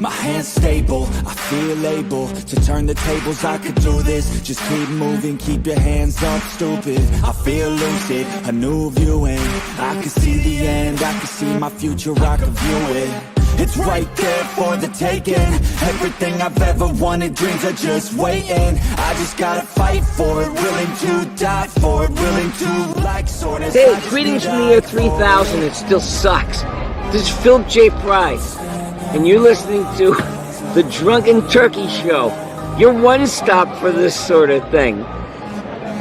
My hands stable, I feel able to turn the tables, I could do this. Just keep moving, keep your hands up, stupid. I feel lucid, a new viewing. I can see the end, I can see my future, I can view it. It's right there for the taking. Everything I've ever wanted, dreams are just waiting. I just gotta fight for it, willing to die for it, willing to like sort of. Hey, greetings from the year 3000, it still sucks. This is Phil J. Price, and you're listening to the Drunken Turkey Show, your one stop for this sort of thing.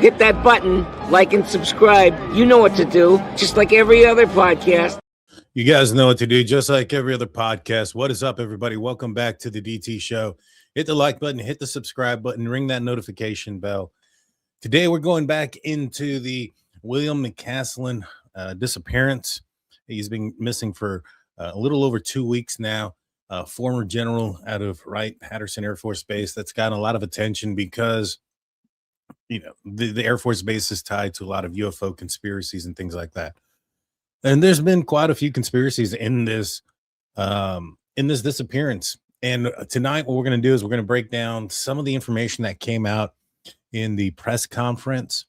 Hit that button, like and subscribe. You know what to do, just like every other podcast. You guys know what to do, just like every other podcast. What is up, everybody? Welcome back to the DT Show. Hit the like button, hit the subscribe button, ring that notification bell. Today, we're going back into the William McCasland disappearance. He's been missing for a little over 2 weeks now. Former general out of Wright-Patterson Air Force Base. That's gotten a lot of attention because, you know, the Air Force Base is tied to a lot of UFO conspiracies and things like that. And there's been quite a few conspiracies in this disappearance. And tonight, what we're going to do is we're going to break down some of the information that came out in the press conference.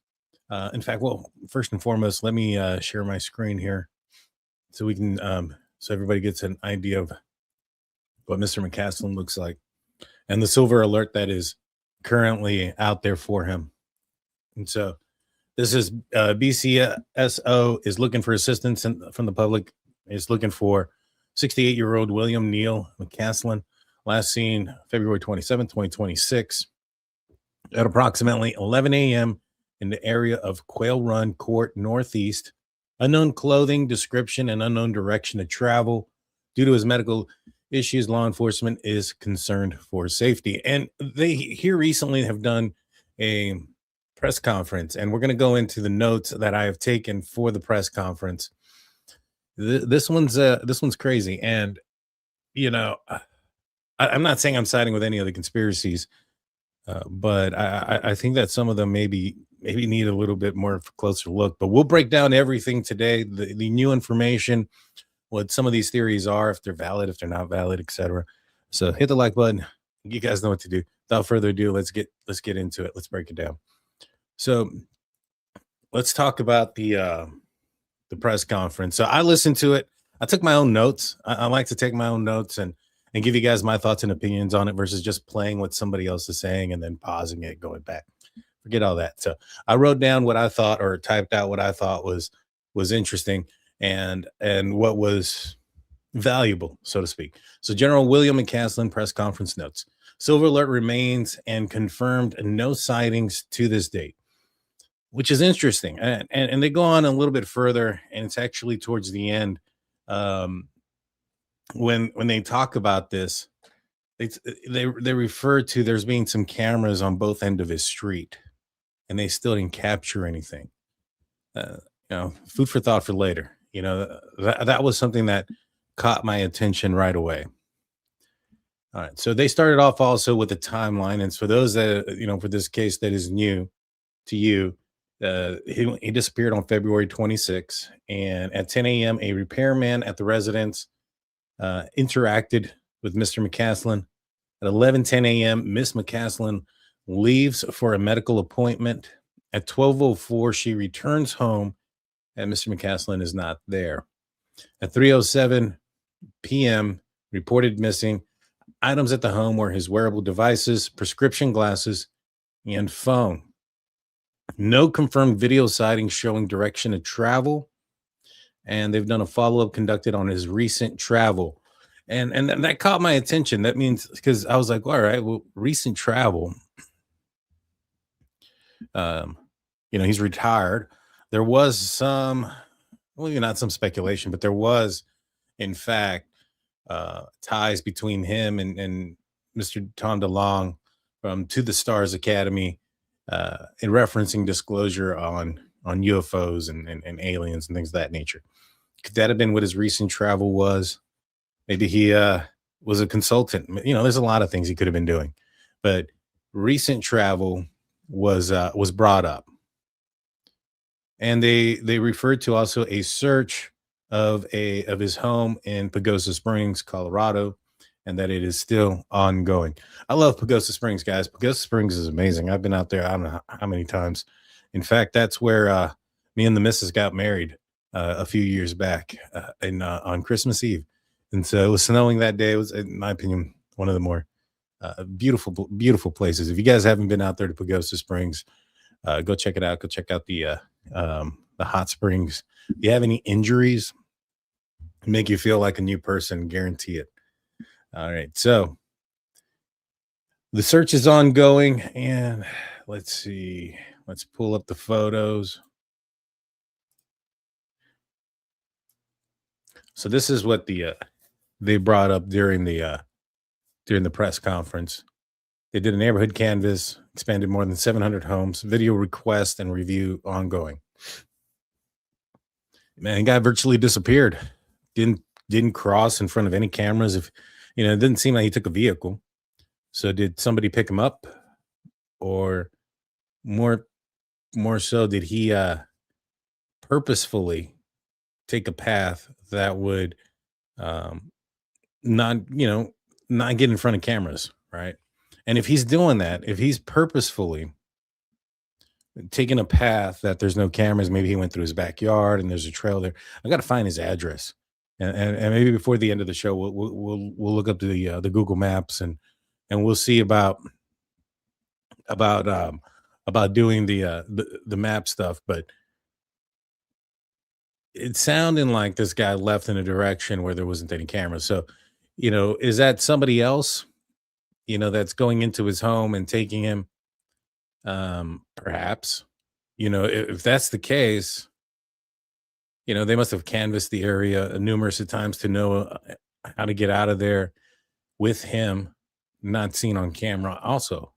In fact, well, first and foremost, let me share my screen here so we can so everybody gets an idea of what Mr. McCasland looks like and the silver alert that is currently out there for him. And so this is BCSO is looking for assistance from the public. Is looking for 68-year-old William Neal McCasland, last seen February 27, 2026, at approximately 11 a.m. in the area of Quail Run Court Northeast. Unknown clothing, description, and unknown direction of travel. Due to his medical issues, law enforcement is concerned for safety. And they here recently have done a press conference, and we're going to go into the notes that I have taken for the press conference. This one's crazy, and you know, I'm not saying I'm siding with any of the conspiracies, but I think that some of them maybe need a little bit more of a closer look. But we'll break down everything today, the new information, what some of these theories are, if they're valid, if they're not valid, etc. So hit the like button. You guys know what to do. Without further ado, let's get into it. Let's break it down. So let's talk about the press conference. So I listened to it. I took my own notes. I like to take my own notes and give you guys my thoughts and opinions on it versus just playing what somebody else is saying and then pausing it, going back. Forget all that. So I wrote down what I thought, or typed out what I thought was interesting and what was valuable, so to speak. So General William McCasland press conference notes. Silver alert remains and confirmed no sightings to this date, which is interesting. And they go on a little bit further, and it's actually towards the end when they talk about this, they refer to there's being some cameras on both ends of his street, and they still didn't capture anything. You know, food for thought for later. You know, that was something that caught my attention right away. All right, so they started off also with a timeline, and for those that, you know, for this case that is new to you, he disappeared on February 26, and at 10 a.m., a repairman at the residence interacted with Mr. McCasland. At 11:10 a.m., Miss McCasland leaves for a medical appointment. At 12:04, she returns home, and Mr. McCasland is not there. At 3:07 p.m., reported missing. Items at the home were his wearable devices, prescription glasses, and phone. No confirmed video sightings showing direction of travel, and they've done a follow-up conducted on his recent travel. And that caught my attention. That means, because I was like, all right, well, recent travel. You know, he's retired. There was some, well, not some speculation, but there was, in fact, ties between him and Mr. Tom DeLong from To the Stars Academy, in referencing disclosure on UFOs and aliens and things of that nature. Could that have been what his recent travel was? Maybe he was a consultant. You know, there's a lot of things he could have been doing, but recent travel was brought up, and they referred to also a search of his home in Pagosa Springs, Colorado, and that it is still ongoing. I love Pagosa Springs, guys. Pagosa Springs is amazing. I've been out there I don't know how many times. In fact, that's where me and the missus got married a few years back on Christmas Eve. And so it was snowing that day. It was, in my opinion, one of the more beautiful places. If you guys haven't been out there to Pagosa Springs, go check it out. Go check out the hot springs. If you have any injuries, make you feel like a new person, guarantee it. All right, so the search is ongoing, and let's see. Let's pull up the photos. So this is what they brought up during the press conference. They did a neighborhood canvas, expanded more than 700 homes, video request and review ongoing. Man, the guy virtually disappeared. Didn't cross in front of any cameras. If it didn't seem like he took a vehicle. So did somebody pick him up, or more so did he purposefully take a path that would not get in front of cameras, right? And if he's doing that, if he's purposefully taking a path that there's no cameras, maybe he went through his backyard and there's a trail there. I got to find his address, and maybe before the end of the show, we'll look up the Google Maps and we'll see about doing the map stuff. But it sounded like this guy left in a direction where there wasn't any cameras. So, is that somebody else, that's going into his home and taking him? Perhaps, if that's the case, they must have canvassed the area numerous of times to know how to get out of there with him not seen on camera also.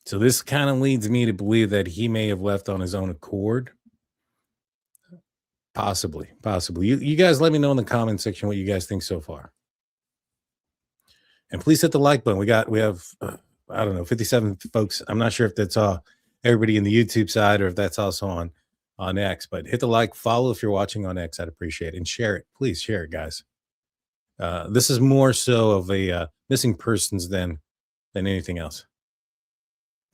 So this kind of leads me to believe that he may have left on his own accord. Possibly. You guys let me know in the comment section what you guys think so far. And please hit the like button. We have, I don't know, 57 folks. I'm not sure if that's everybody in the YouTube side or if that's also on X, but hit the like, follow if you're watching on X. I'd appreciate it. And share it. Please share it, guys. This is more so of a missing persons than anything else.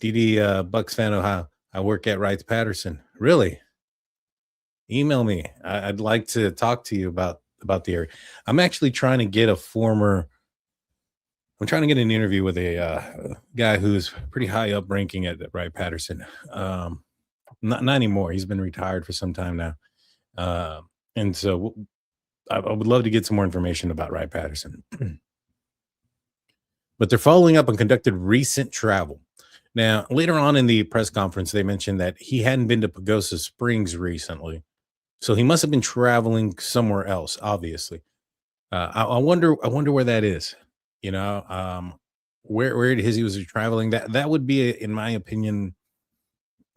DD Bucks fan, Ohio. I work at Wright Patterson. Really? Email me. I'd like to talk to you about the area. I'm actually trying to get an interview with a guy who's pretty high up ranking at Wright Patterson. Not anymore. He's been retired for some time now. And so I would love to get some more information about Wright Patterson. But they're following up on conducted recent travel. Now, later on in the press conference, they mentioned that he hadn't been to Pagosa Springs recently. So he must have been traveling somewhere else, obviously. I wonder where that is. Where it is he was traveling. That would be, in my opinion,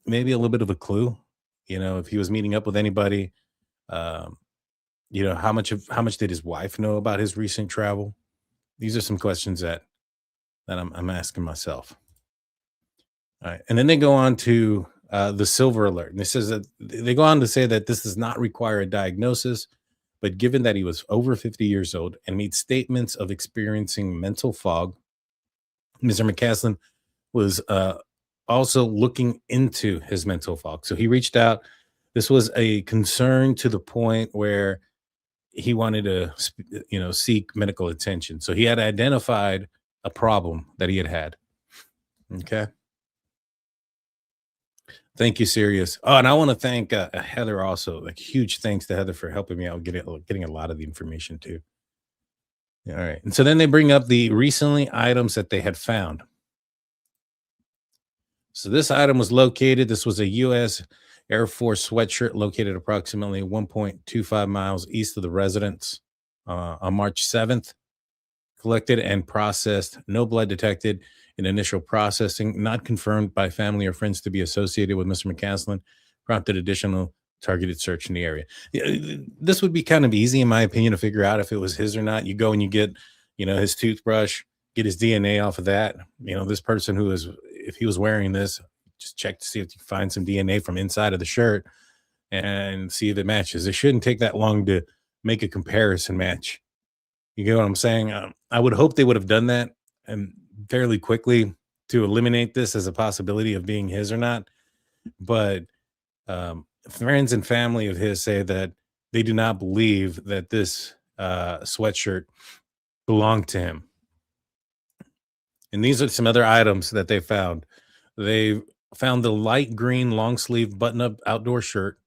maybe a little bit of a clue. If he was meeting up with anybody. How much did his wife know about his recent travel? These are some questions that I'm asking myself. All right. And then they go on to the silver alert. And it says that they go on to say that this does not require a diagnosis, but given that he was over 50 years old and made statements of experiencing mental fog, Mr. McCasland was also looking into his mental fog. So he reached out. This was a concern to the point where he wanted to, seek medical attention. So he had identified a problem that he had. Okay. Thank you, Sirius. Oh, and I want to thank Heather also. Like, huge thanks to Heather for helping me out getting a lot of the information too. All right. And so then they bring up the recently items that they had found. So this item was located. This was a U.S. Air Force sweatshirt located approximately 1.25 miles east of the residence on March 7th. Collected and processed. No blood detected in initial processing. Not confirmed by family or friends to be associated with Mr. McCasland. Prompted additional targeted search in the area. This would be kind of easy, in my opinion, to figure out if it was his or not. You go and you get, his toothbrush, get his DNA off of that. This person if he was wearing this, just check to see if you find some DNA from inside of the shirt and see if it matches. It shouldn't take that long to make a comparison match. You get what I'm saying? I would hope they would have done that and fairly quickly to eliminate this as a possibility of being his or not. But friends and family of his say that they do not believe that this sweatshirt belonged to him. And these are some other items that they found. They found the light green long sleeve button up outdoor shirt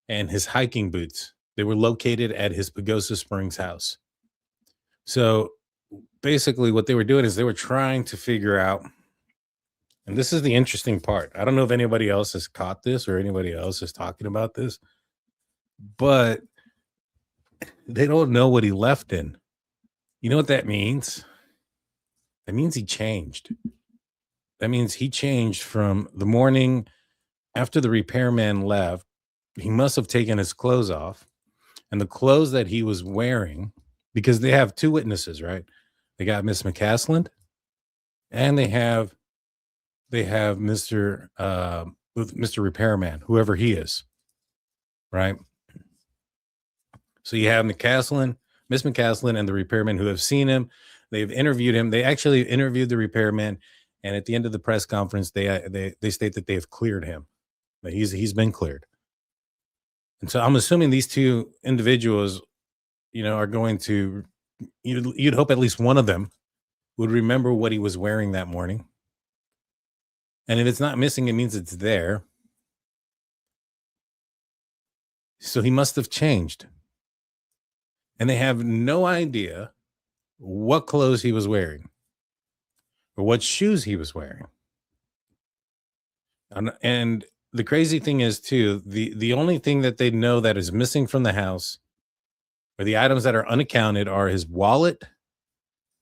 and his hiking boots. They were located at his Pagosa Springs house. So basically what they were doing is they were trying to figure out, and this is the interesting part. I don't know if anybody else has caught this or anybody else is talking about this, but they don't know what he left in. You know what that means? That means he changed. That means he changed from the morning after the repairman left. He must have taken his clothes off, and the clothes that he was wearing, because they have two witnesses, right? They got Miss McCasland, and they have Mr. Repairman, whoever he is, right? So you have McCasland, Miss McCasland, and the repairman who have seen him. They've interviewed him. They actually interviewed the repairman, and at the end of the press conference, they state that they have cleared him. That he's been cleared. And so I'm assuming these two individuals, are going to. You'd hope at least one of them would remember what he was wearing that morning. And if it's not missing, it means it's there. So he must have changed. And they have no idea what clothes he was wearing or what shoes he was wearing. And the crazy thing is, too, the only thing that they know that is missing from the house, or the items that are unaccounted, are his wallet,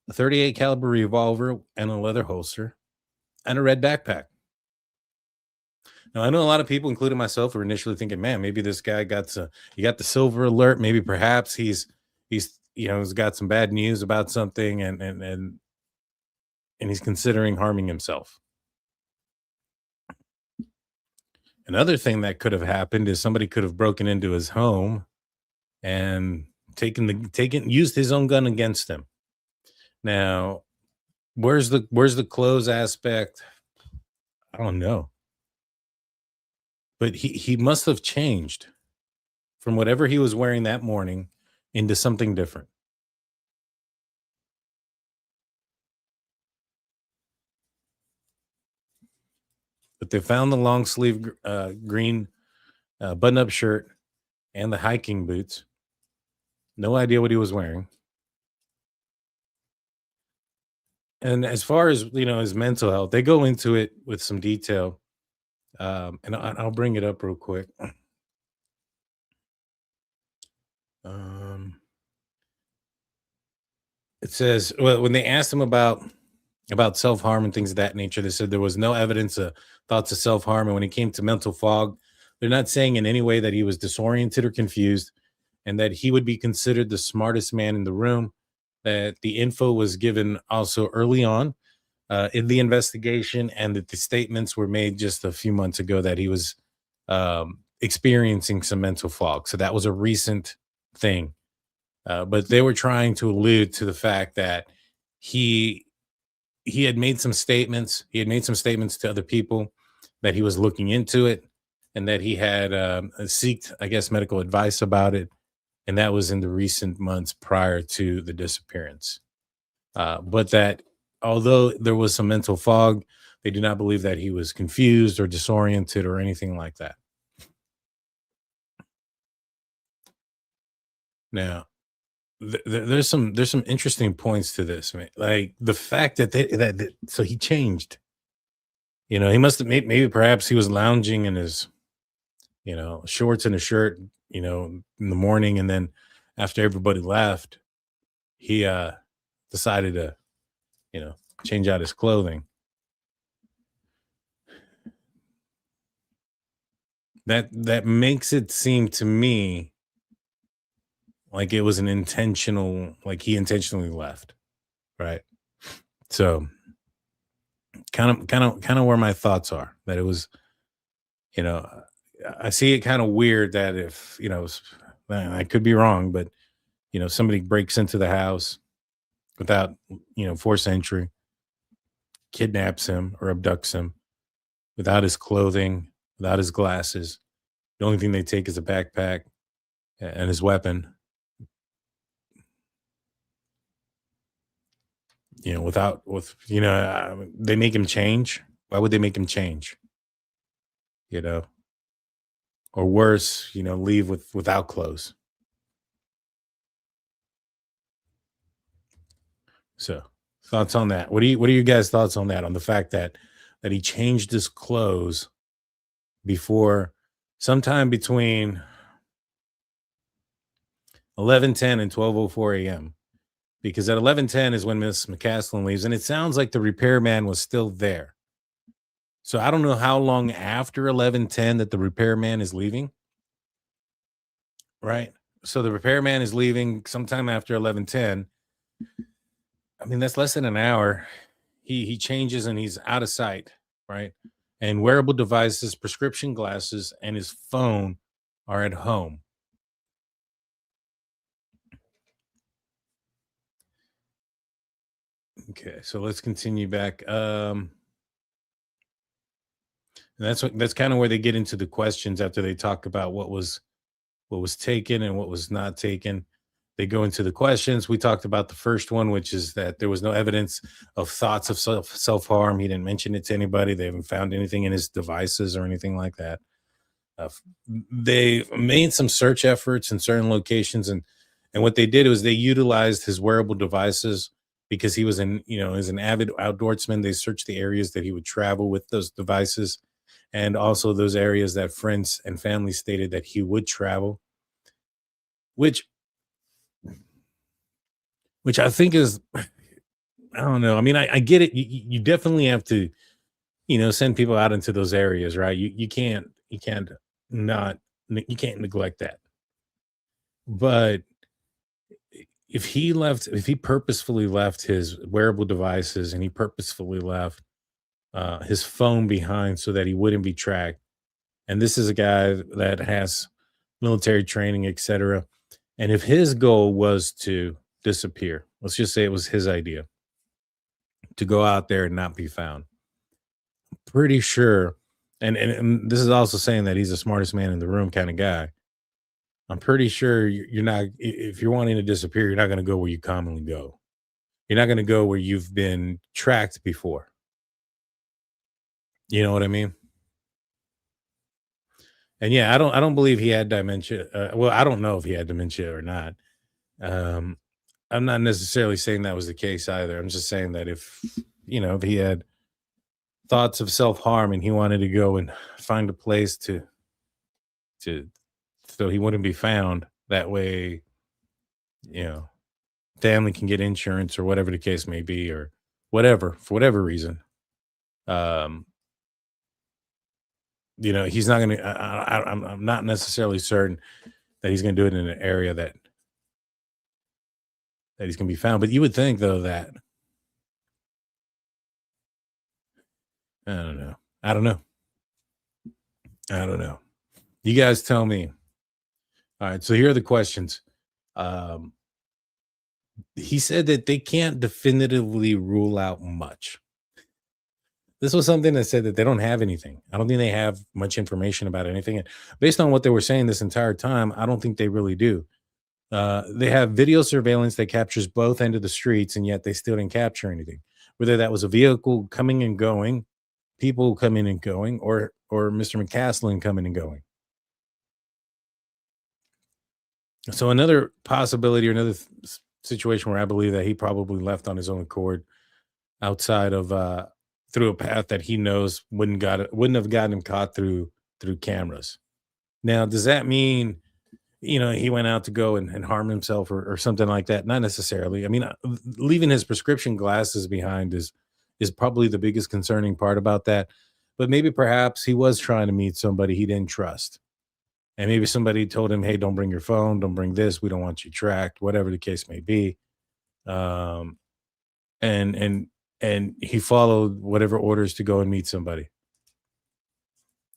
a 38 caliber revolver and a leather holster, and a red backpack. Now, I know a lot of people, including myself, were initially thinking, man, maybe this guy got the silver alert. Maybe perhaps he's got some bad news about something and he's considering harming himself. Another thing that could have happened is somebody could have broken into his home and used his own gun against him. Now, where's the clothes aspect? I don't know. But he must have changed from whatever he was wearing that morning into something different. But they found the long sleeve green button-up shirt and the hiking boots. No idea what he was wearing. And as far as, his mental health, they go into it with some detail. And I'll bring it up real quick. It says, well, when they asked him about self-harm and things of that nature, they said there was no evidence of thoughts of self-harm. And when it came to mental fog, they're not saying in any way that he was disoriented or confused, and that he would be considered the smartest man in the room, that the info was given also early on in the investigation, and that the statements were made just a few months ago that he was experiencing some mental fog. So that was a recent thing. But they were trying to allude to the fact that he had made some statements. He had made some statements to other people that he was looking into it, and that he had sought, I guess, medical advice about it. And that was in the recent months prior to the disappearance. But that although there was some mental fog, they do not believe that he was confused or disoriented or anything like that. Now, there's some interesting points to this, man. Like the fact that so he changed. He must have maybe perhaps he was lounging in his, shorts and a shirt, in the morning, and then after everybody left, he decided to, change out his clothing. That makes it seem to me like it was an intentional, like he intentionally left, right? So kind of where my thoughts are, that it was, you know, I see it kind of weird that if, I could be wrong, but, somebody breaks into the house without, forced entry, kidnaps him or abducts him without his clothing, without his glasses. The only thing they take is a backpack and his weapon. They make him change. Why would they make him change? You know, or worse, leave without clothes. So, thoughts on that? What are you guys' thoughts on that? On the fact that he changed his clothes before, sometime between 11:10 and 12:04 a.m. Because at 11:10 is when Miss McCasland leaves, and it sounds like the repairman was still there. So I don't know how long after 11:10 that the repairman is leaving. Right. So the repairman is leaving sometime after 11:10. I mean, that's less than an hour. He changes and he's out of sight, right? And wearable devices, prescription glasses, and his phone are at home. Okay, so let's continue back. And that's kind of where they get into the questions after they talk about what was taken and what was not taken. They go into the questions. We talked about the first one, which is that there was no evidence of thoughts of self-harm. He didn't mention it to anybody. They haven't found anything in his devices or anything like that. They made some search efforts in certain locations, and what they did was they utilized his wearable devices because he was is an avid outdoorsman. They searched the areas that he would travel with those devices, and also those areas that friends and family stated that he would travel, which I think is, I don't know. I mean, I get it. You definitely have to, send people out into those areas, right? You can't neglect that. But if he purposefully left his wearable devices and he purposefully left his phone behind so that he wouldn't be tracked, and this is a guy that has military training, etc. And if his goal was to disappear, let's just say it was his idea to go out there and not be found, pretty sure, and this is also saying that he's the smartest man in the room kind of guy. I'm pretty sure you're not, if you're wanting to disappear, you're not going to go where you commonly go. You're not going to go where you've been tracked before. You know what I mean? And yeah, I don't believe he had dementia. Well, I don't know if he had dementia or not. Um, I'm not necessarily saying that was the case either. I'm just saying that if he had thoughts of self-harm and he wanted to go and find a place to so he wouldn't be found, that way, family can get insurance or whatever the case may be, or whatever, for whatever reason. He's not going to, I'm not necessarily certain that he's going to do it in an area that he's going to be found. But you would think, though, that, I don't know. I don't know. You guys tell me. All right. So here are the questions. He said that they can't definitively rule out much. This was something that said that they don't have anything. I don't think they have much information about anything. And based on what they were saying this entire time, I don't think they really do. They have video surveillance that captures both ends of the streets, and yet they still didn't capture anything. Whether that was a vehicle coming and going, people coming and going, or Mr. McCasland coming and going. So another possibility, or another situation where I believe that he probably left on his own accord, outside of through a path that he knows wouldn't have gotten him caught through cameras. Now, does that mean he went out to go and harm himself or something like that? Not necessarily. I mean, leaving his prescription glasses behind is probably the biggest concerning part about that. But maybe perhaps he was trying to meet somebody he didn't trust. And maybe somebody told him, hey, don't bring your phone, don't bring this, we don't want you tracked, whatever the case may be. And and he followed whatever orders to go and meet somebody.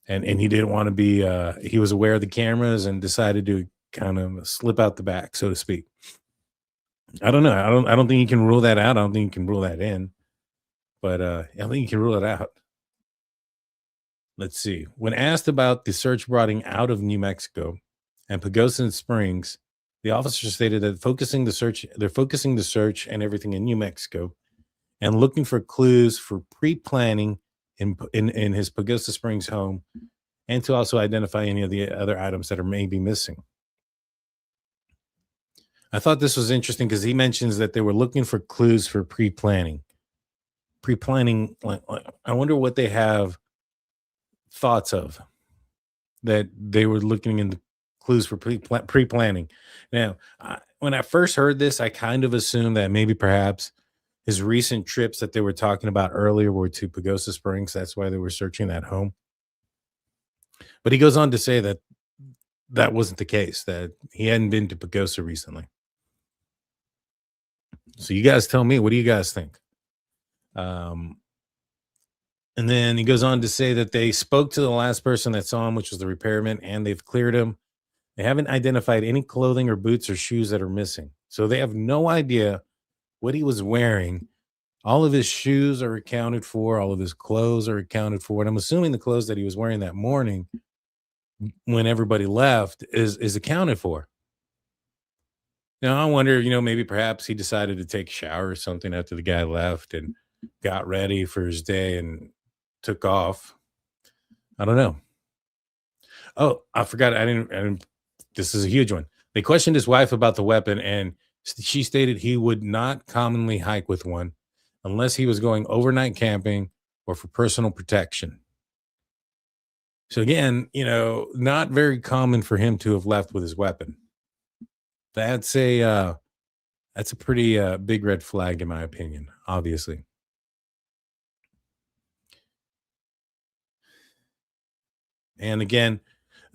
And he didn't want to be he was aware of the cameras and decided to kind of slip out the back, so to speak. I don't know. I don't think you can rule that out. I don't think you can rule that in. But I think you can rule it out. Let's see. When asked about the search broadening out of New Mexico and Pagosa Springs, the officer stated that they're focusing the search and everything in New Mexico and looking for clues for pre-planning in his Pagosa Springs home, and to also identify any of the other items that are maybe missing. I thought this was interesting because he mentions that they were looking for clues for pre-planning. Pre-planning, like, I wonder what they have thoughts of, that they were looking into clues for pre-planning. Now, when I first heard this, I kind of assumed that maybe perhaps his recent trips that they were talking about earlier were to Pagosa Springs. That's why they were searching that home. But he goes on to say that that wasn't the case, that he hadn't been to Pagosa recently. So you guys tell me, what do you guys think? And then he goes on to say that they spoke to the last person that saw him, which was the repairman, and they've cleared him. They haven't identified any clothing or boots or shoes that are missing. So they have no idea what he was wearing. All of his shoes are accounted for. All of his clothes are accounted for. And I'm assuming the clothes that he was wearing that morning when everybody left is accounted for. Now, I wonder, maybe perhaps he decided to take a shower or something after the guy left and got ready for his day and took off. I don't know. Oh, I forgot. I didn't. This is a huge one. They questioned his wife about the weapon, and she stated he would not commonly hike with one unless he was going overnight camping or for personal protection. So again, not very common for him to have left with his weapon. That's a pretty big red flag, in my opinion, obviously. And again,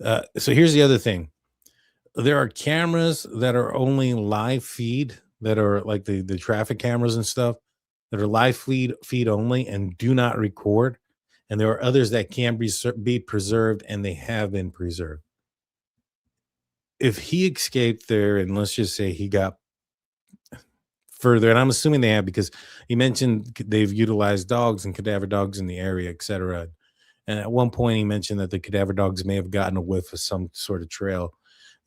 so here's the other thing. There are cameras that are only live feed, that are like the traffic cameras and stuff, that are live feed only and do not record. And there are others that can be preserved, and they have been preserved. If he escaped there, and let's just say he got further, and I'm assuming they have, because he mentioned they've utilized dogs and cadaver dogs in the area, etc. And at one point he mentioned that the cadaver dogs may have gotten a whiff of some sort of trail,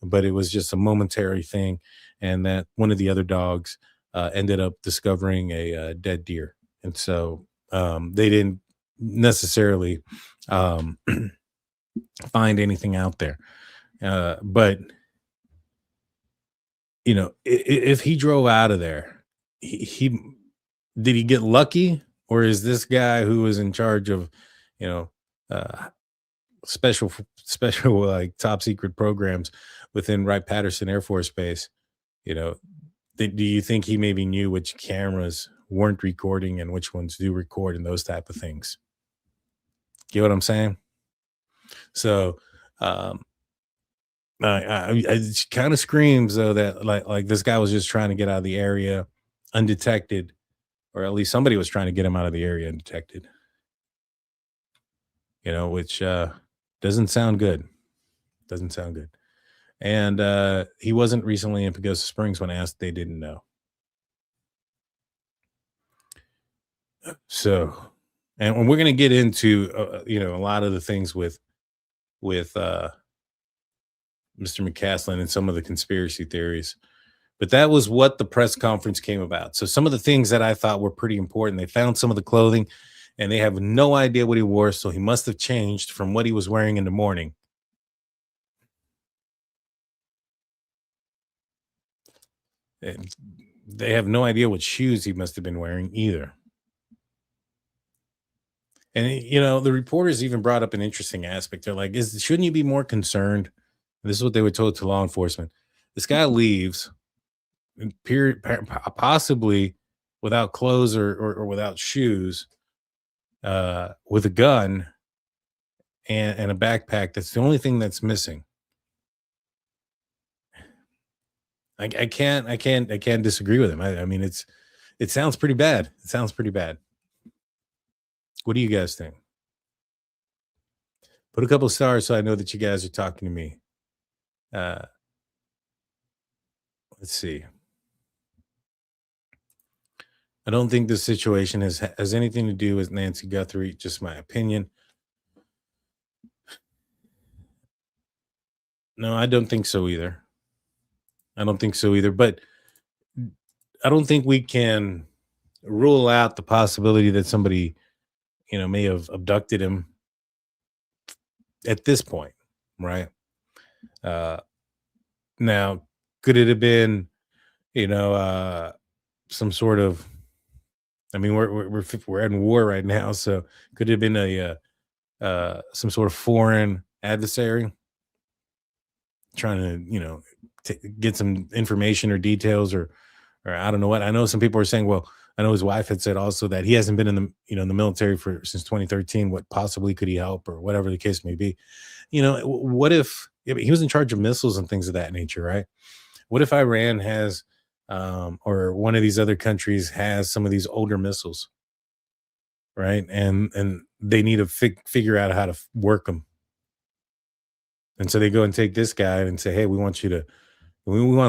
but it was just a momentary thing, and that one of the other dogs ended up discovering a dead deer. And so they didn't necessarily find anything out there. But, if he drove out of there, he did he get lucky, or is this guy who was in charge of, special like top secret programs within Wright-Patterson Air Force Base, do you think he maybe knew which cameras weren't recording and which ones do record and those type of things? Get what I'm saying? So it kind of screams though that like this guy was just trying to get out of the area undetected, or at least somebody was trying to get him out of the area undetected. Which doesn't sound good. Doesn't sound good. And he wasn't recently in Pagosa Springs. When asked, they didn't know. So, and we're going to get into a lot of the things with Mr. McCasland and some of the conspiracy theories. But that was what the press conference came about. So some of the things that I thought were pretty important, they found some of the clothing, and they have no idea what he wore, so he must have changed from what he was wearing in the morning. And they have no idea what shoes he must have been wearing either. And, the reporters even brought up an interesting aspect. They're like, shouldn't you be more concerned? And this is what they were told to law enforcement. This guy leaves, possibly without clothes or without shoes, with a gun and a backpack. That's the only thing that's missing. I can't disagree with him. I mean, it sounds pretty bad. It sounds pretty bad. What do you guys think? Put a couple of stars so I know that you guys are talking to me. Let's see. I don't think this situation has anything to do with Nancy Guthrie. Just my opinion. No, I don't think so either. But I don't think we can rule out the possibility that somebody, may have abducted him at this point, right? Now, could it have been, some sort of? I mean, we're in war right now, so could it have been some sort of foreign adversary trying to, get some information or details, or I don't know what. I know some people are saying, well, I know his wife had said also that he hasn't been in the, in the military since 2013. What possibly could he help, or whatever the case may be? What if he was in charge of missiles and things of that nature, right? What if Iran has, or one of these other countries has some of these older missiles, right? And they need to figure out how to work them. And so they go and take this guy and say, hey, we want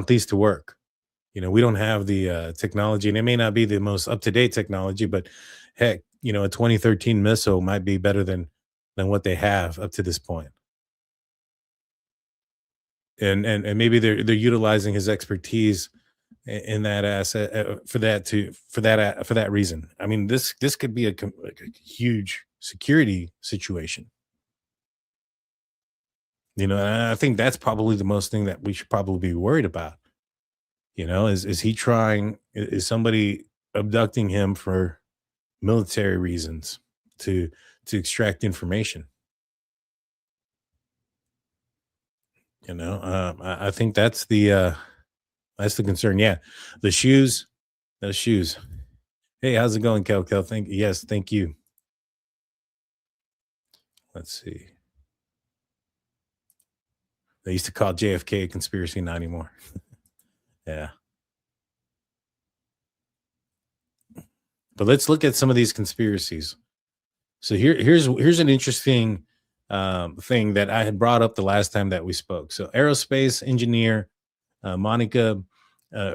these to work. We don't have the technology, and it may not be the most up-to-date technology, but heck, a 2013 missile might be better than what they have up to this point. And maybe they're utilizing his expertise in that asset for that reason. I mean, this could be a huge security situation. And I think that's probably the most thing that we should probably be worried about. Is somebody abducting him for military reasons to extract information? I think that's the concern. Yeah. Those shoes. Hey, how's it going, Kel? Thank you. Let's see. They used to call JFK a conspiracy, not anymore. Yeah. But let's look at some of these conspiracies. So here's an interesting thing that I had brought up the last time that we spoke. So aerospace engineer Monica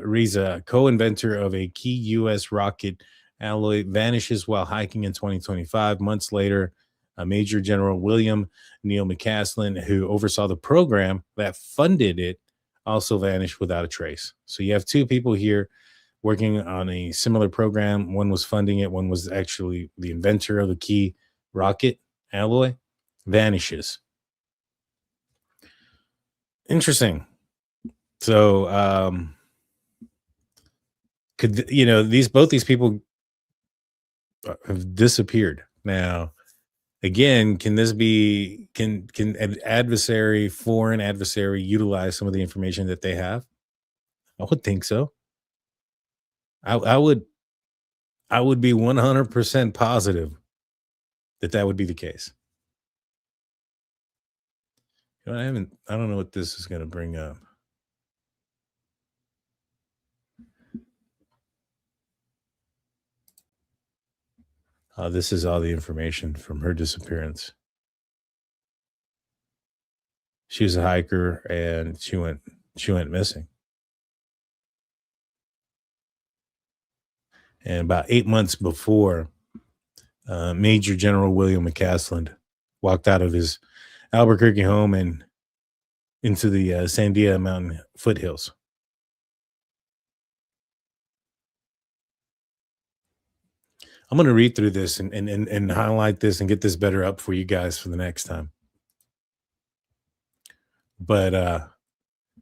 Riza, co-inventor of a key U.S. rocket alloy, vanishes while hiking in 2025. Months later, Major General William Neil McCasland, who oversaw the program that funded it, also vanished without a trace. So you have two people here working on a similar program. One was funding it. One was actually the inventor of the key rocket alloy. Vanishes. Interesting. So, both these people have disappeared. Now, again, can an foreign adversary utilize some of the information that they have? I would think so. I would be 100% positive that would be the case. I don't know what this is going to bring up. This is all the information from her disappearance. She was a hiker and she went missing. And about 8 months before, Major General William McCasland walked out of his Albuquerque home and into the Sandia Mountain foothills. I'm going to read through this and highlight this and get this better up for you guys for the next time. But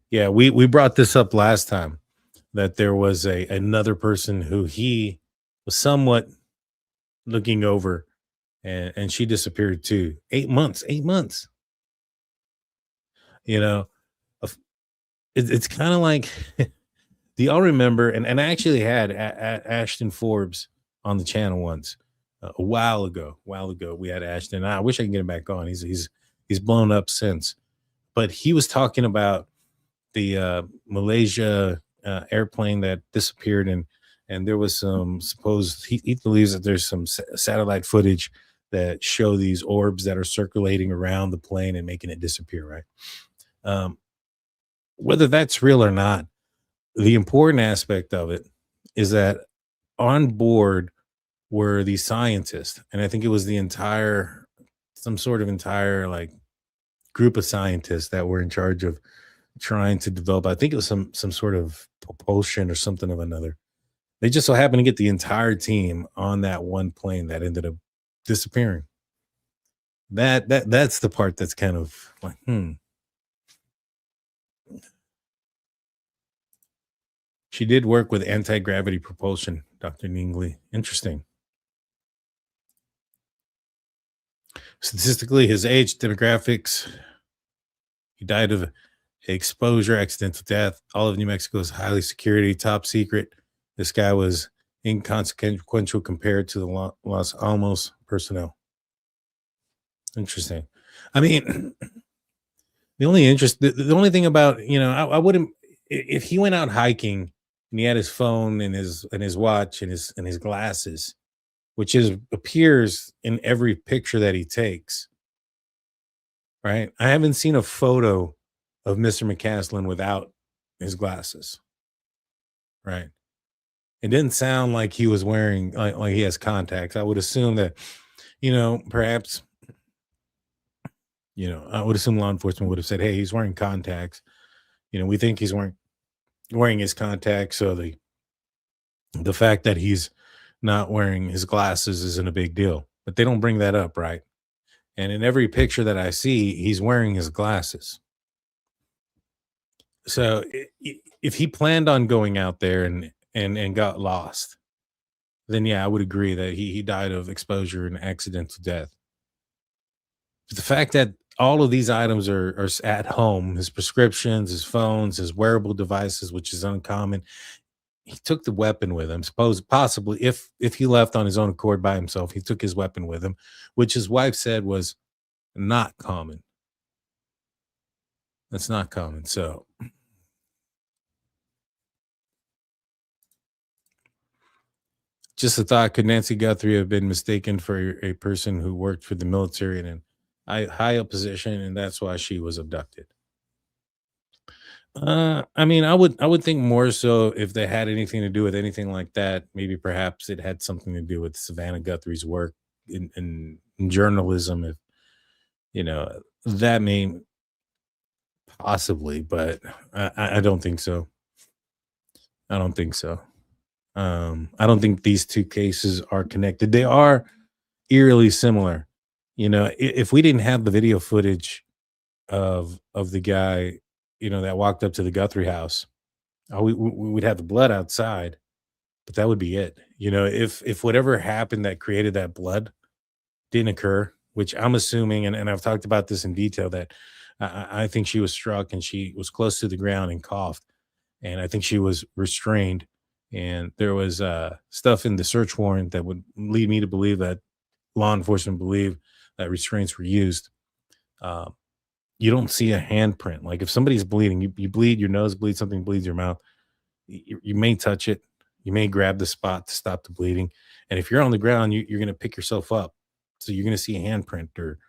yeah, we brought this up last time, that there was another person who he was somewhat looking over, and she disappeared too. 8 months. It's kind of like, do y'all remember? And I actually had Ashton Forbes on the channel once, a while ago. We had Ashton. I wish I could get him back on. He's blown up since, but he was talking about the Malaysia airplane that disappeared, and there was some supposed, he believes that there's some satellite footage that show these orbs that are circulating around the plane and making it disappear, right? Whether that's real or not, the important aspect of it is that on board were the scientists, and I think it was some sort of entire like group of scientists that were in charge of trying to develop. I think it was some sort of propulsion or something of another. They just so happened to get the entire team on that one plane that ended up disappearing. That's the part that's kind of like, She did work with anti-gravity propulsion, Dr. Ningley. Interesting. Statistically, his age, demographics, he died of exposure, accidental death. All of New Mexico is highly security, top secret. This guy was inconsequential compared to the Los Alamos personnel. Interesting. I mean, the only thing about, I wouldn't, if he went out hiking and he had his phone and his watch and his glasses, which appears in every picture that he takes, right? I haven't seen a photo of Mr. McCasland without his glasses, right? It didn't sound like he was wearing like he has contacts. I would assume that, perhaps, I would assume law enforcement would have said, "Hey, he's wearing contacts. We think he's wearing his contacts, so the fact that he's not wearing his glasses isn't a big deal." But they don't bring that up, right? And in every picture that I see, he's wearing his glasses. So if he planned on going out there and got lost, then yeah, I would agree that he died of exposure and accidental death. But the fact that all of these items are at home, his prescriptions, his phones, his wearable devices, which is uncommon. He took the weapon with him. Possibly if he left on his own accord by himself, he took his weapon with him, which his wife said was not common. That's not common. So just a thought, could Nancy Guthrie have been mistaken for a person who worked for the military in a high up position, and that's why she was abducted? I mean, I would think more so if they had anything to do with anything like that. Maybe perhaps it had something to do with Savannah Guthrie's work in journalism. If that may possibly, but I don't think so. I don't think so. I don't think these two cases are connected. They are eerily similar. If we didn't have the video footage of the guy, that walked up to the Guthrie house, we would have the blood outside, but that would be it. If whatever happened that created that blood didn't occur, which I'm assuming, and I've talked about this in detail, that I think she was struck and she was close to the ground and coughed, and I think she was restrained. And there was stuff in the search warrant that would lead me to believe that law enforcement believe that restraints were used. You don't see a handprint. Like if somebody's bleeding, you bleed, your nose bleeds, something bleeds your mouth, you may touch it. You may grab the spot to stop the bleeding. And if you're on the ground, you're going to pick yourself up. So you're going to see a handprint or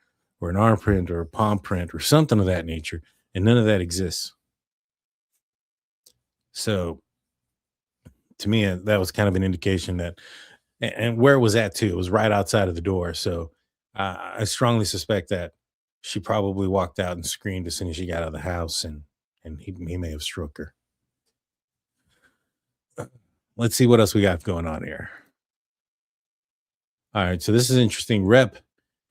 an arm print or a palm print or something of that nature. And none of that exists. So to me, that was kind of an indication that, and where it was at too, it was right outside of the door. So I strongly suspect that she probably walked out and screamed as soon as she got out of the house, and he may have struck her. Let's see what else we got going on here. All right, so this is interesting. Rep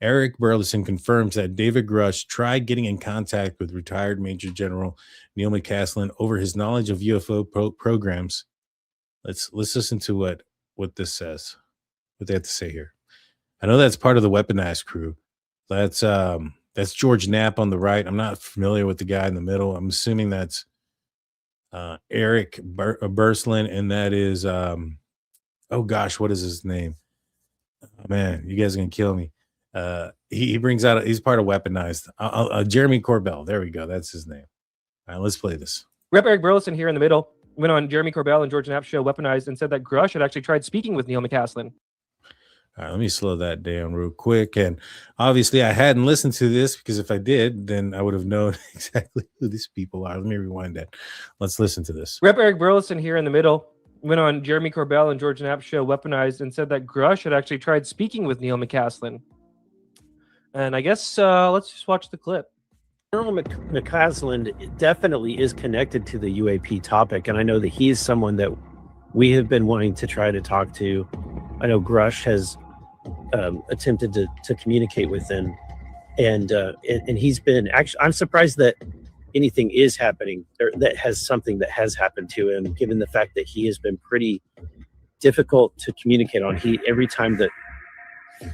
Eric Burleson confirms that David Grush tried getting in contact with retired Major General Neil McCasland over his knowledge of UFO programs. Let's listen to what this says, what they have to say here. I know that's part of the weaponized crew. That's George Knapp on the right. I'm not familiar with the guy in the middle. I'm assuming that's Eric Burleson, and that is oh gosh, what is his name? Oh, man, you guys are gonna kill me. He brings out he's part of weaponized. Jeremy Corbell. There we go. That's his name. All right, let's play this. Rep Eric Burleson here in the middle went on Jeremy Corbell and George Knapp's show Weaponized and said that Grush had actually tried speaking with Neil McCasland. All right, let me slow that down real quick. And obviously, I hadn't listened to this because if I did, then I would have known exactly who these people are. Let me rewind that. Let's listen to this. Rep Eric Burleson here in the middle went on Jeremy Corbell and George Knapp's show Weaponized and said that Grush had actually tried speaking with Neil McCasland. And I guess let's just watch the clip. General McCasland definitely is connected to the UAP topic, and I know that he's someone that we have been wanting to try to talk to. I know Grush has attempted to communicate with him, and he's been actually. I'm surprised that anything is happening or that has something that has happened to him, given the fact that he has been pretty difficult to communicate on. Every time that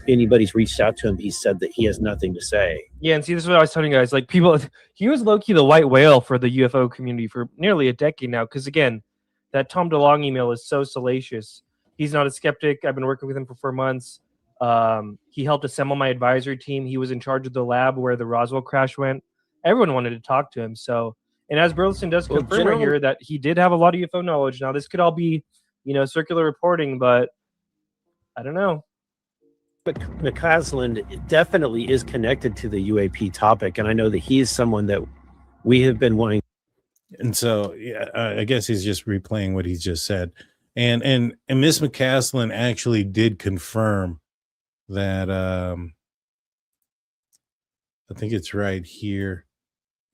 anybody's reached out to him, he said that he has nothing to say. Yeah, and see, this is what I was telling you guys. Like, people, he was low-key the white whale for the UFO community for nearly a decade now. Because again, that Tom DeLonge email is so salacious. He's not a skeptic. I've been working with him for 4 months. He helped assemble my advisory team. He was in charge of the lab where the Roswell crash went. Everyone wanted to talk to him. So, and as Burleson does confirm right here that he did have a lot of UFO knowledge. Now, this could all be, circular reporting, but I don't know. McCasland definitely is connected to the UAP topic, and I know that he's someone that we have been wanting. And so, yeah, I guess he's just replaying what he just said. And Miss McCasland actually did confirm that. I think it's right here.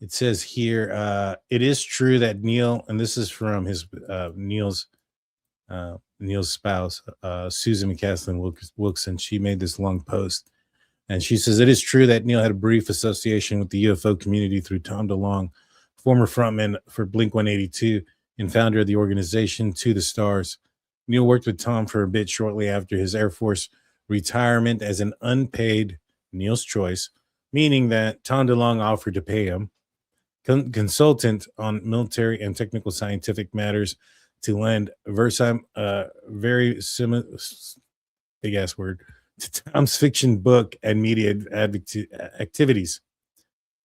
It says here, it is true that Neil, and this is from his Neil's spouse, Susan McCasland Wilkson. She made this long post, and she says it is true that Neil had a brief association with the UFO community through Tom DeLonge, former frontman for Blink-182 and founder of the organization To the Stars. Neil worked with Tom for a bit shortly after his Air Force retirement as an unpaid Neil's choice, meaning that Tom DeLonge offered to pay him, consultant on military and technical scientific matters, to lend very similar, big ass word, to Tom's fiction book and media activities.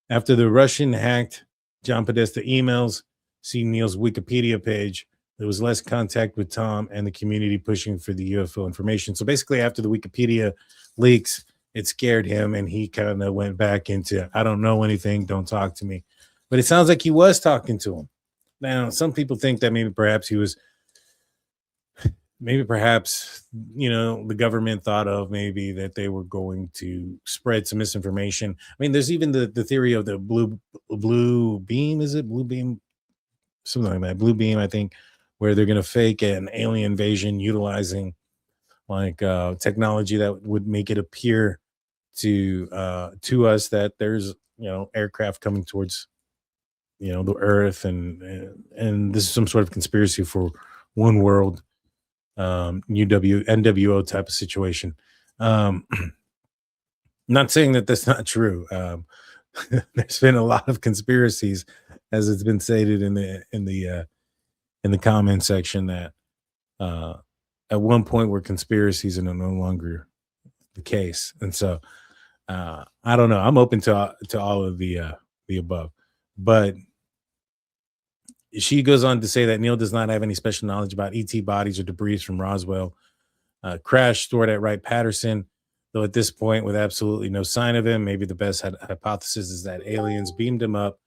After the Russian hacked John Podesta emails, see Neil's Wikipedia page, there was less contact with Tom and the community pushing for the UFO information. So basically, after the Wikipedia leaks, it scared him, and he kind of went back into, I don't know anything, don't talk to me. But it sounds like he was talking to him. Now, some people think that maybe perhaps the government thought of maybe that they were going to spread some misinformation. I mean, there's even the theory of the blue beam. Is it blue beam? Something like that. Blue beam, I think, where they're going to fake an alien invasion utilizing like technology that would make it appear to us that there's, aircraft coming towards the earth, and this is some sort of conspiracy for one world, NWO type of situation. Not saying that that's not true. There's been a lot of conspiracies, as it's been stated in the comment section, that at one point were conspiracies and are no longer the case. And so I don't know. I'm open to all of the above, but she goes on to say that Neil does not have any special knowledge about ET bodies or debris from Roswell crash stored at Wright-Patterson, though at this point, with absolutely no sign of him, maybe the best hypothesis is that aliens beamed him up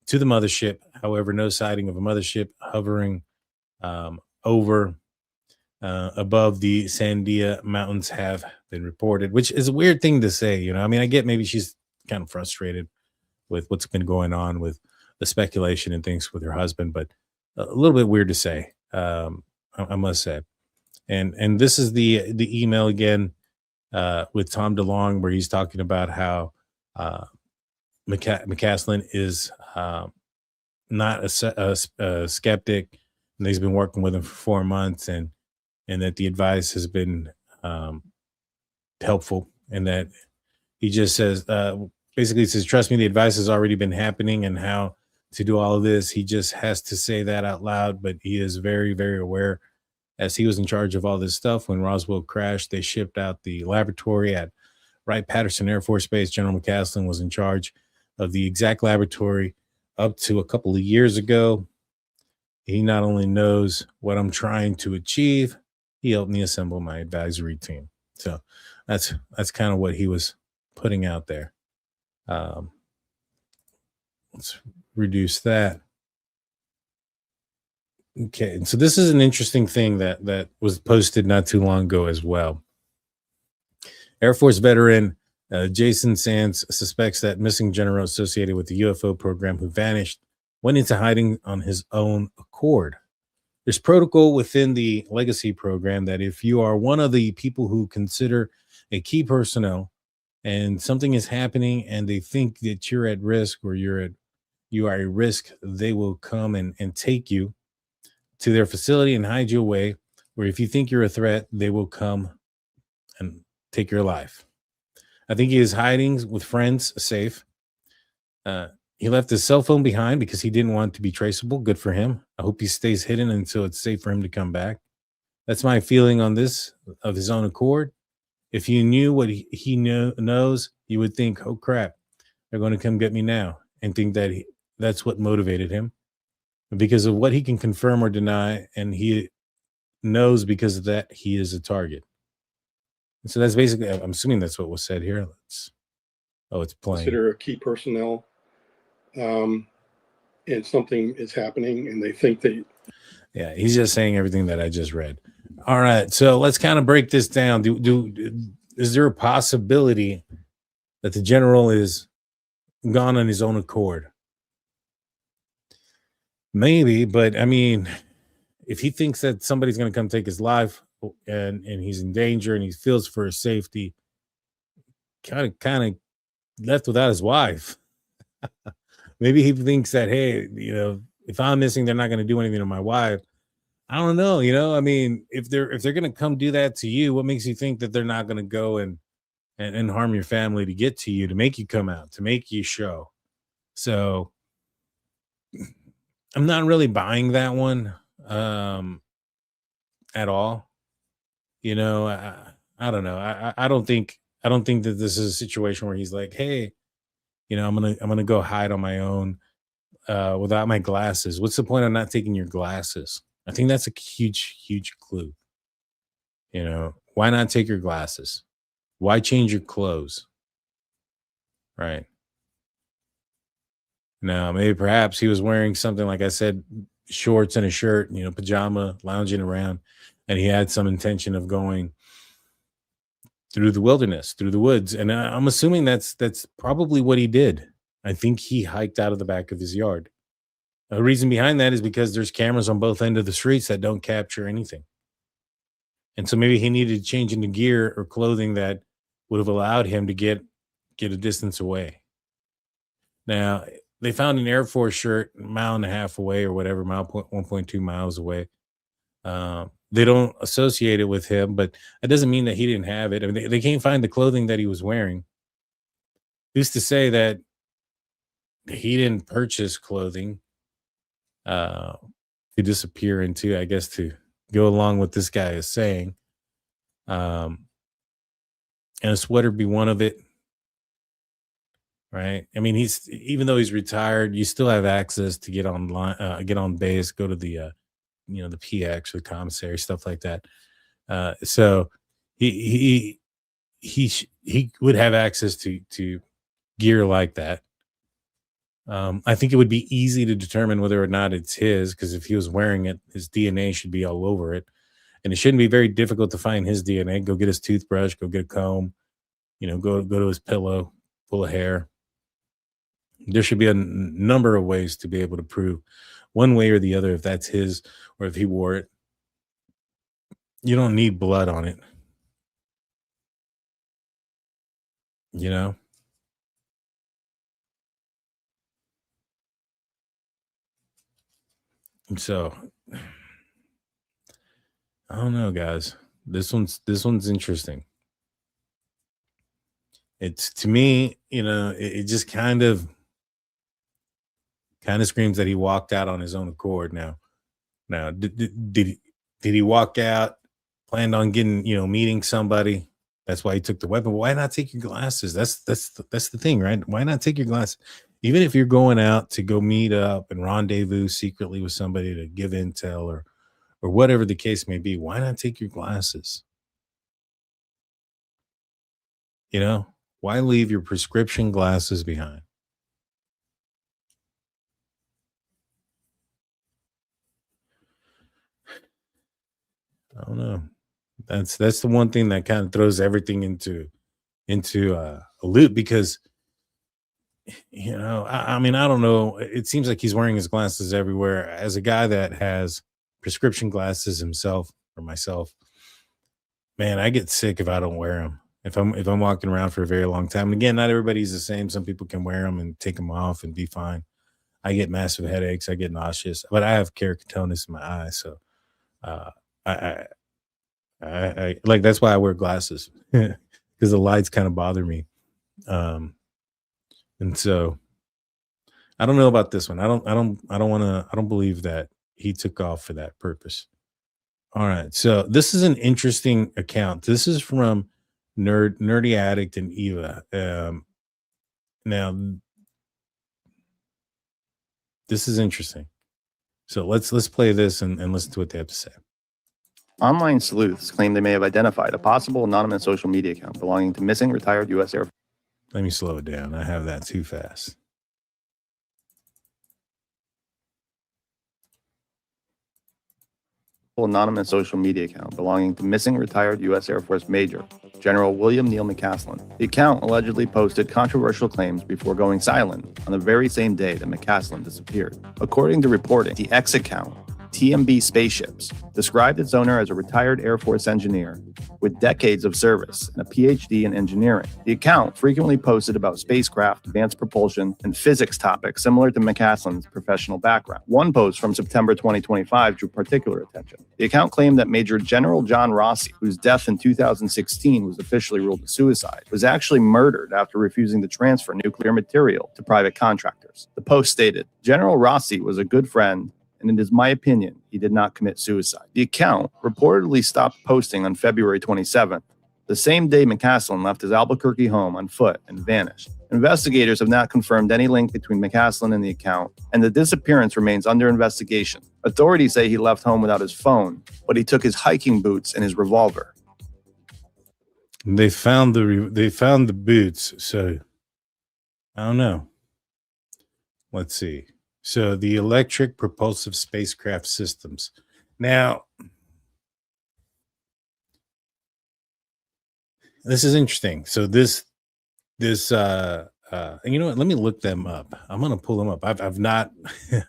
to the mothership. However, no sighting of a mothership hovering over above the Sandia Mountains have been reported, which is a weird thing to say. I mean, I get maybe she's kind of frustrated with what's been going on with the speculation and things with her husband, but a little bit weird to say, I must say. And this is the email again with Tom DeLonge, where he's talking about how McCasland is not a skeptic, and he's been working with him for 4 months, and that the advice has been helpful, and that he just says, basically says, trust me, the advice has already been happening, and how to do all of this. He just has to say that out loud, but he is very, very aware, as he was in charge of all this stuff. When Roswell crashed, they shipped out the laboratory at Wright-Patterson Air Force Base. General McCasland was in charge of the exact laboratory up to a couple of years ago. He not only knows what I'm trying to achieve, he helped me assemble my advisory team. So that's kind of what he was putting out there. Let's reduce that. Okay, and so this is an interesting thing that was posted not too long ago as well. Air Force veteran Jason Sands suspects that missing general associated with the UFO program who vanished went into hiding on his own accord. There's protocol within the legacy program that if you are one of the people who consider a key personnel and something is happening and they think that you're at risk or you are a risk, they will come and take you to their facility and hide you away. Or if you think you're a threat, they will come and take your life. I think he is hiding with friends safe. He left his cell phone behind because he didn't want to be traceable. Good for him. I hope he stays hidden until it's safe for him to come back. That's my feeling on this, of his own accord. If you knew what he knows, you would think, oh crap, they're going to come get me now, and think that that's what motivated him. Because of what he can confirm or deny, and he knows because of that he is a target. And so that's basically, I'm assuming that's what was said here. It's playing. Consider a key personnel, and something is happening, and they think that. Yeah, he's just saying everything that I just read. All right, so let's kind of break this down. Is there a possibility that the general is gone on his own accord? Maybe, but I mean, if he thinks that somebody's going to come take his life and he's in danger and he feels for his safety, kind of left without his wife. Maybe he thinks that, hey, if I'm missing, they're not going to do anything to my wife. I don't know. I mean, if they're going to come do that to you, what makes you think that they're not going to go and harm your family to get to you, to make you come out, to make you show? So I'm not really buying that one at all. I don't know. I don't think that this is a situation where he's like, hey, I'm gonna go hide on my own without my glasses. What's the point of not taking your glasses? I think that's a huge clue. Why not take your glasses? Why change your clothes? Right. Now, maybe perhaps he was wearing something, like I said, shorts and a shirt, pajama, lounging around, and he had some intention of going through the wilderness, through the woods. And I'm assuming that's probably what he did. I think he hiked out of the back of his yard. The reason behind that is because there's cameras on both ends of the streets that don't capture anything. And so maybe he needed to change into gear or clothing that would have allowed him to get a distance away. Now, they found an Air Force shirt a mile and a half away or whatever, 1.2 miles away. They don't associate it with him, but it doesn't mean that he didn't have it. I mean, they can't find the clothing that he was wearing. Who's to say that he didn't purchase clothing to disappear into, I guess, to go along with this guy is saying. And a sweater be one of it. Right. I mean, even though he's retired, you still have access to get online, get on base, go to the, the PX or the commissary, stuff like that. So he would have access to gear like that. I think it would be easy to determine whether or not it's his, because if he was wearing it, his DNA should be all over it. And it shouldn't be very difficult to find his DNA. Go get his toothbrush, go get a comb, go to his pillow full of hair. There should be a number of ways to be able to prove one way or the other if that's his or if he wore it. You don't need blood on it. So I don't know, guys. This one's interesting. It's, to me, it just kind of screams that he walked out on his own accord. Now, did he walk out, planned on getting, meeting somebody? That's why he took the weapon. Why not take your glasses? That's the thing, right? Why not take your glasses? Even if you're going out to go meet up and rendezvous secretly with somebody to give intel or whatever the case may be, why not take your glasses? You know, why leave your prescription glasses behind? I don't know. That's the one thing that kind of throws everything into a loop, because I mean, I don't know. It seems like he's wearing his glasses everywhere. As a guy that has prescription glasses himself, or myself, man, I get sick if I don't wear them. If I'm walking around for a very long time. And again, not everybody's the same. Some people can wear them and take them off and be fine. I get massive headaches. I get nauseous, but I have keratoconus in my eyes, so uh, I, I like, that's why I wear glasses, because the lights kind of bother me. And so I don't know about this one. I don't believe that he took off for that purpose. All right. So this is an interesting account. This is from Nerdy Addict and Eva. Now this is interesting. So let's play this and listen to what they have to say. Online sleuths claim they may have identified a possible anonymous social media account belonging to missing retired U.S. Air Force. Let me slow it down. I have that too fast. Anonymous social media account belonging to missing retired U.S. Air Force Major General William Neal McCasland. The account allegedly posted controversial claims before going silent on the very same day that McCasland disappeared. According to reporting, the X account, TMB Spaceships, described its owner as a retired Air Force engineer with decades of service and a PhD in engineering. The account frequently posted about spacecraft, advanced propulsion, and physics topics similar to McCasland's professional background. One post from September 2025 drew particular attention. The account claimed that Major General John Rossi, whose death in 2016 was officially ruled a suicide, was actually murdered after refusing to transfer nuclear material to private contractors. The post stated, "General Rossi was a good friend, and it is my opinion he did not commit suicide." The account reportedly stopped posting on February 27th, the same day McCasland left his Albuquerque home on foot and vanished. Investigators have not confirmed any link between McCasland and the account, and the disappearance remains under investigation. Authorities say he left home without his phone, but he took his hiking boots and his revolver. They found the boots, so I don't know. Let's see. So the electric propulsive spacecraft systems. Now, this is interesting. So this you know what? Let me look them up. I'm gonna pull them up. I've not.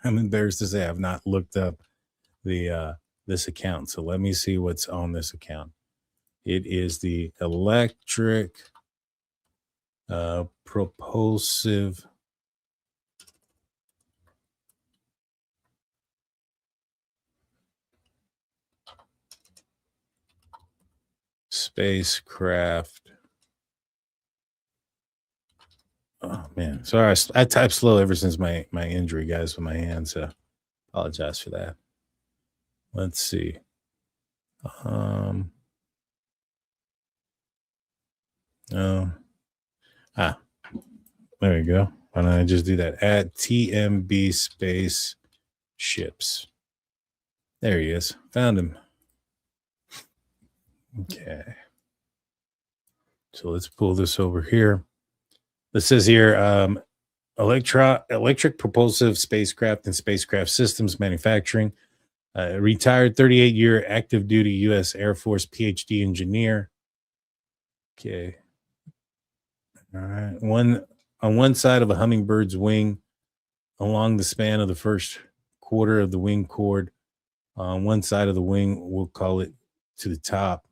I'm embarrassed to say I've not looked up the this account. So let me see what's on this account. It is the electric propulsive spacecraft. Oh man, sorry, I type slow ever since my injury, guys, with my hands. So apologize for that. Let's see. There we go. Why don't I just do that? At TMB Spaceships. There he is. Found him. Okay. So let's pull this over here. This says here, electric propulsive spacecraft and spacecraft systems manufacturing. Retired 38-year active duty U.S. Air Force PhD engineer. Okay. All right. On one side of a hummingbird's wing, along the span of the first quarter of the wing cord, on one side of the wing, we'll call it to the top,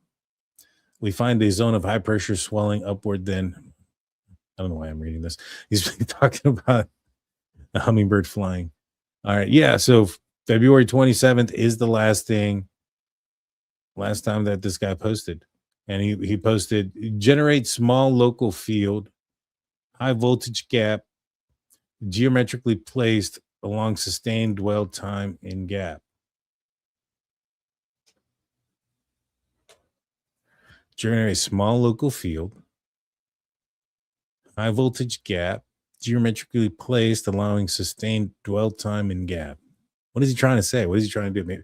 we find a zone of high pressure swelling upward. Then, I don't know why I'm reading this. He's been talking about a hummingbird flying. All right. Yeah. So February 27th is the last time that this guy posted. And he posted, generate small local field, high voltage gap, geometrically placed along sustained dwell time in gap. Generate a small local field, high voltage gap, geometrically placed, allowing sustained dwell time in gap. What is he trying to say? What is he trying to do?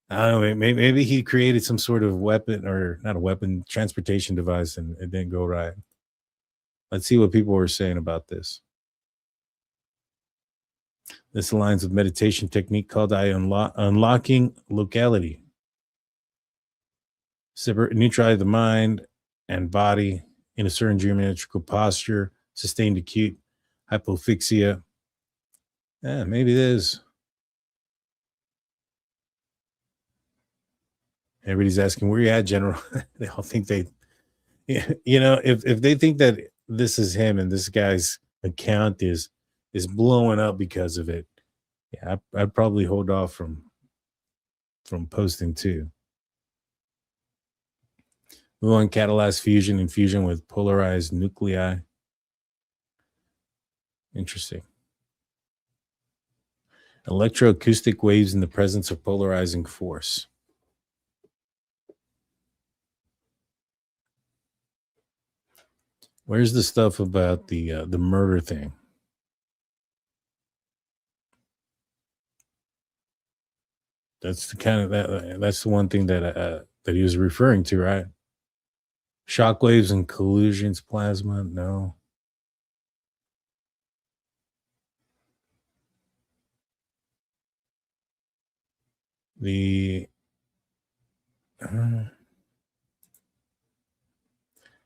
I don't know. Maybe he created some sort of weapon, or not a weapon, transportation device, and it didn't go right. Let's see what people were saying about this. This aligns with meditation technique called unlocking locality. Neutralize the mind and body in a certain geometrical posture, sustained acute hypofixia. Yeah, maybe it is. Everybody's asking, where you at, General? They all think if they think that this is him and this guy's account is blowing up because of it, yeah, I'd probably hold off from posting too. We want catalyzed fusion and fusion with polarized nuclei. Interesting. Electroacoustic waves in the presence of polarizing force. Where's the stuff about the murder thing? That's the kind of that's the one thing that he was referring to, right? Shockwaves and collisions, plasma, no.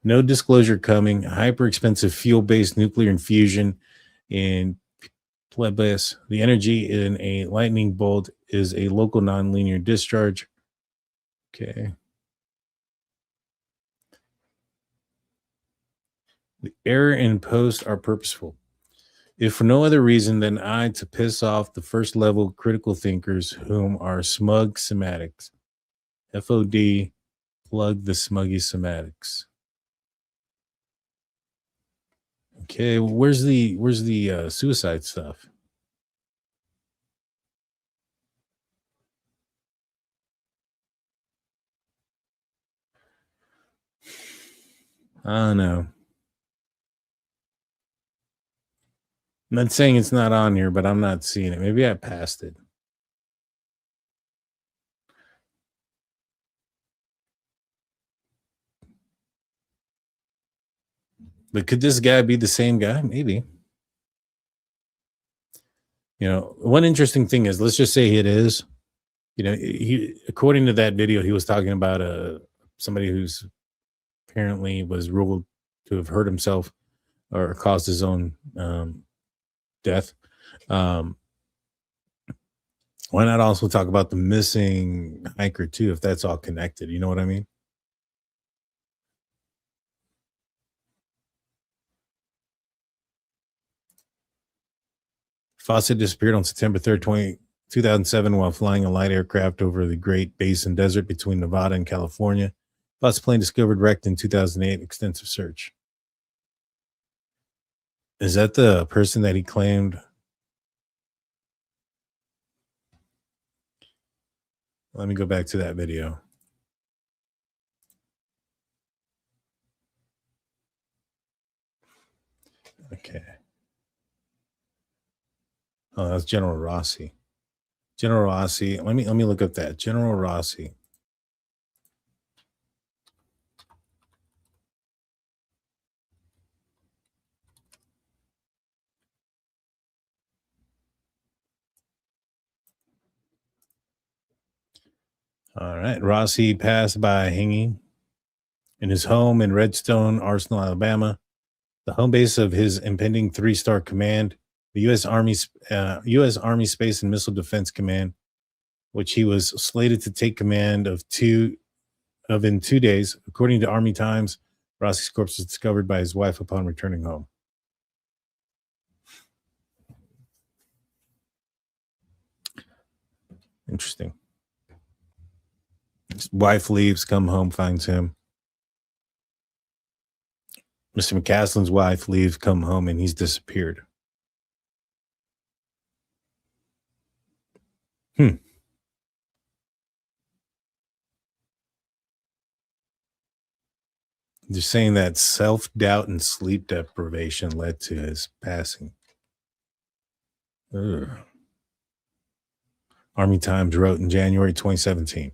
No disclosure coming. Hyper expensive fuel based nuclear infusion in Plebis. The energy in a lightning bolt is a local nonlinear discharge. Okay. The error in post are purposeful, if for no other reason than to piss off the first level critical thinkers, whom are smug semantics. FOD, plug the smuggy semantics. Okay, well, where's the suicide stuff? I don't know. I'm not saying it's not on here, but I'm not seeing it. Maybe I passed it. But could this guy be the same guy? Maybe. One interesting thing is, let's just say it is. He, according to that video, he was talking about somebody who's apparently was ruled to have hurt himself or caused his own death. Why not also talk about the missing hiker too, if that's all connected? You know what I mean? Fawcett disappeared on September 3rd, 2007 while flying a light aircraft over the Great Basin Desert between Nevada and California. Fawcett's plane discovered wrecked in 2008. Extensive search. Is that the person that he claimed? Let me go back to that video. Okay. Oh, that's General Rossi. General Rossi. Let me look up that. General Rossi. All right. Rossi passed by hanging in his home in Redstone Arsenal, Alabama, the home base of his impending 3-star command, the U.S. Army Space and Missile Defense Command, which he was slated to take command of in 2 days. According to Army Times, Rossi's corpse was discovered by his wife upon returning home. Interesting. His wife leaves, come home, finds him. Mr. McCasland's wife leaves, come home, and he's disappeared. They're saying that self-doubt and sleep deprivation led to his passing. Ugh. Army Times wrote in January 2017.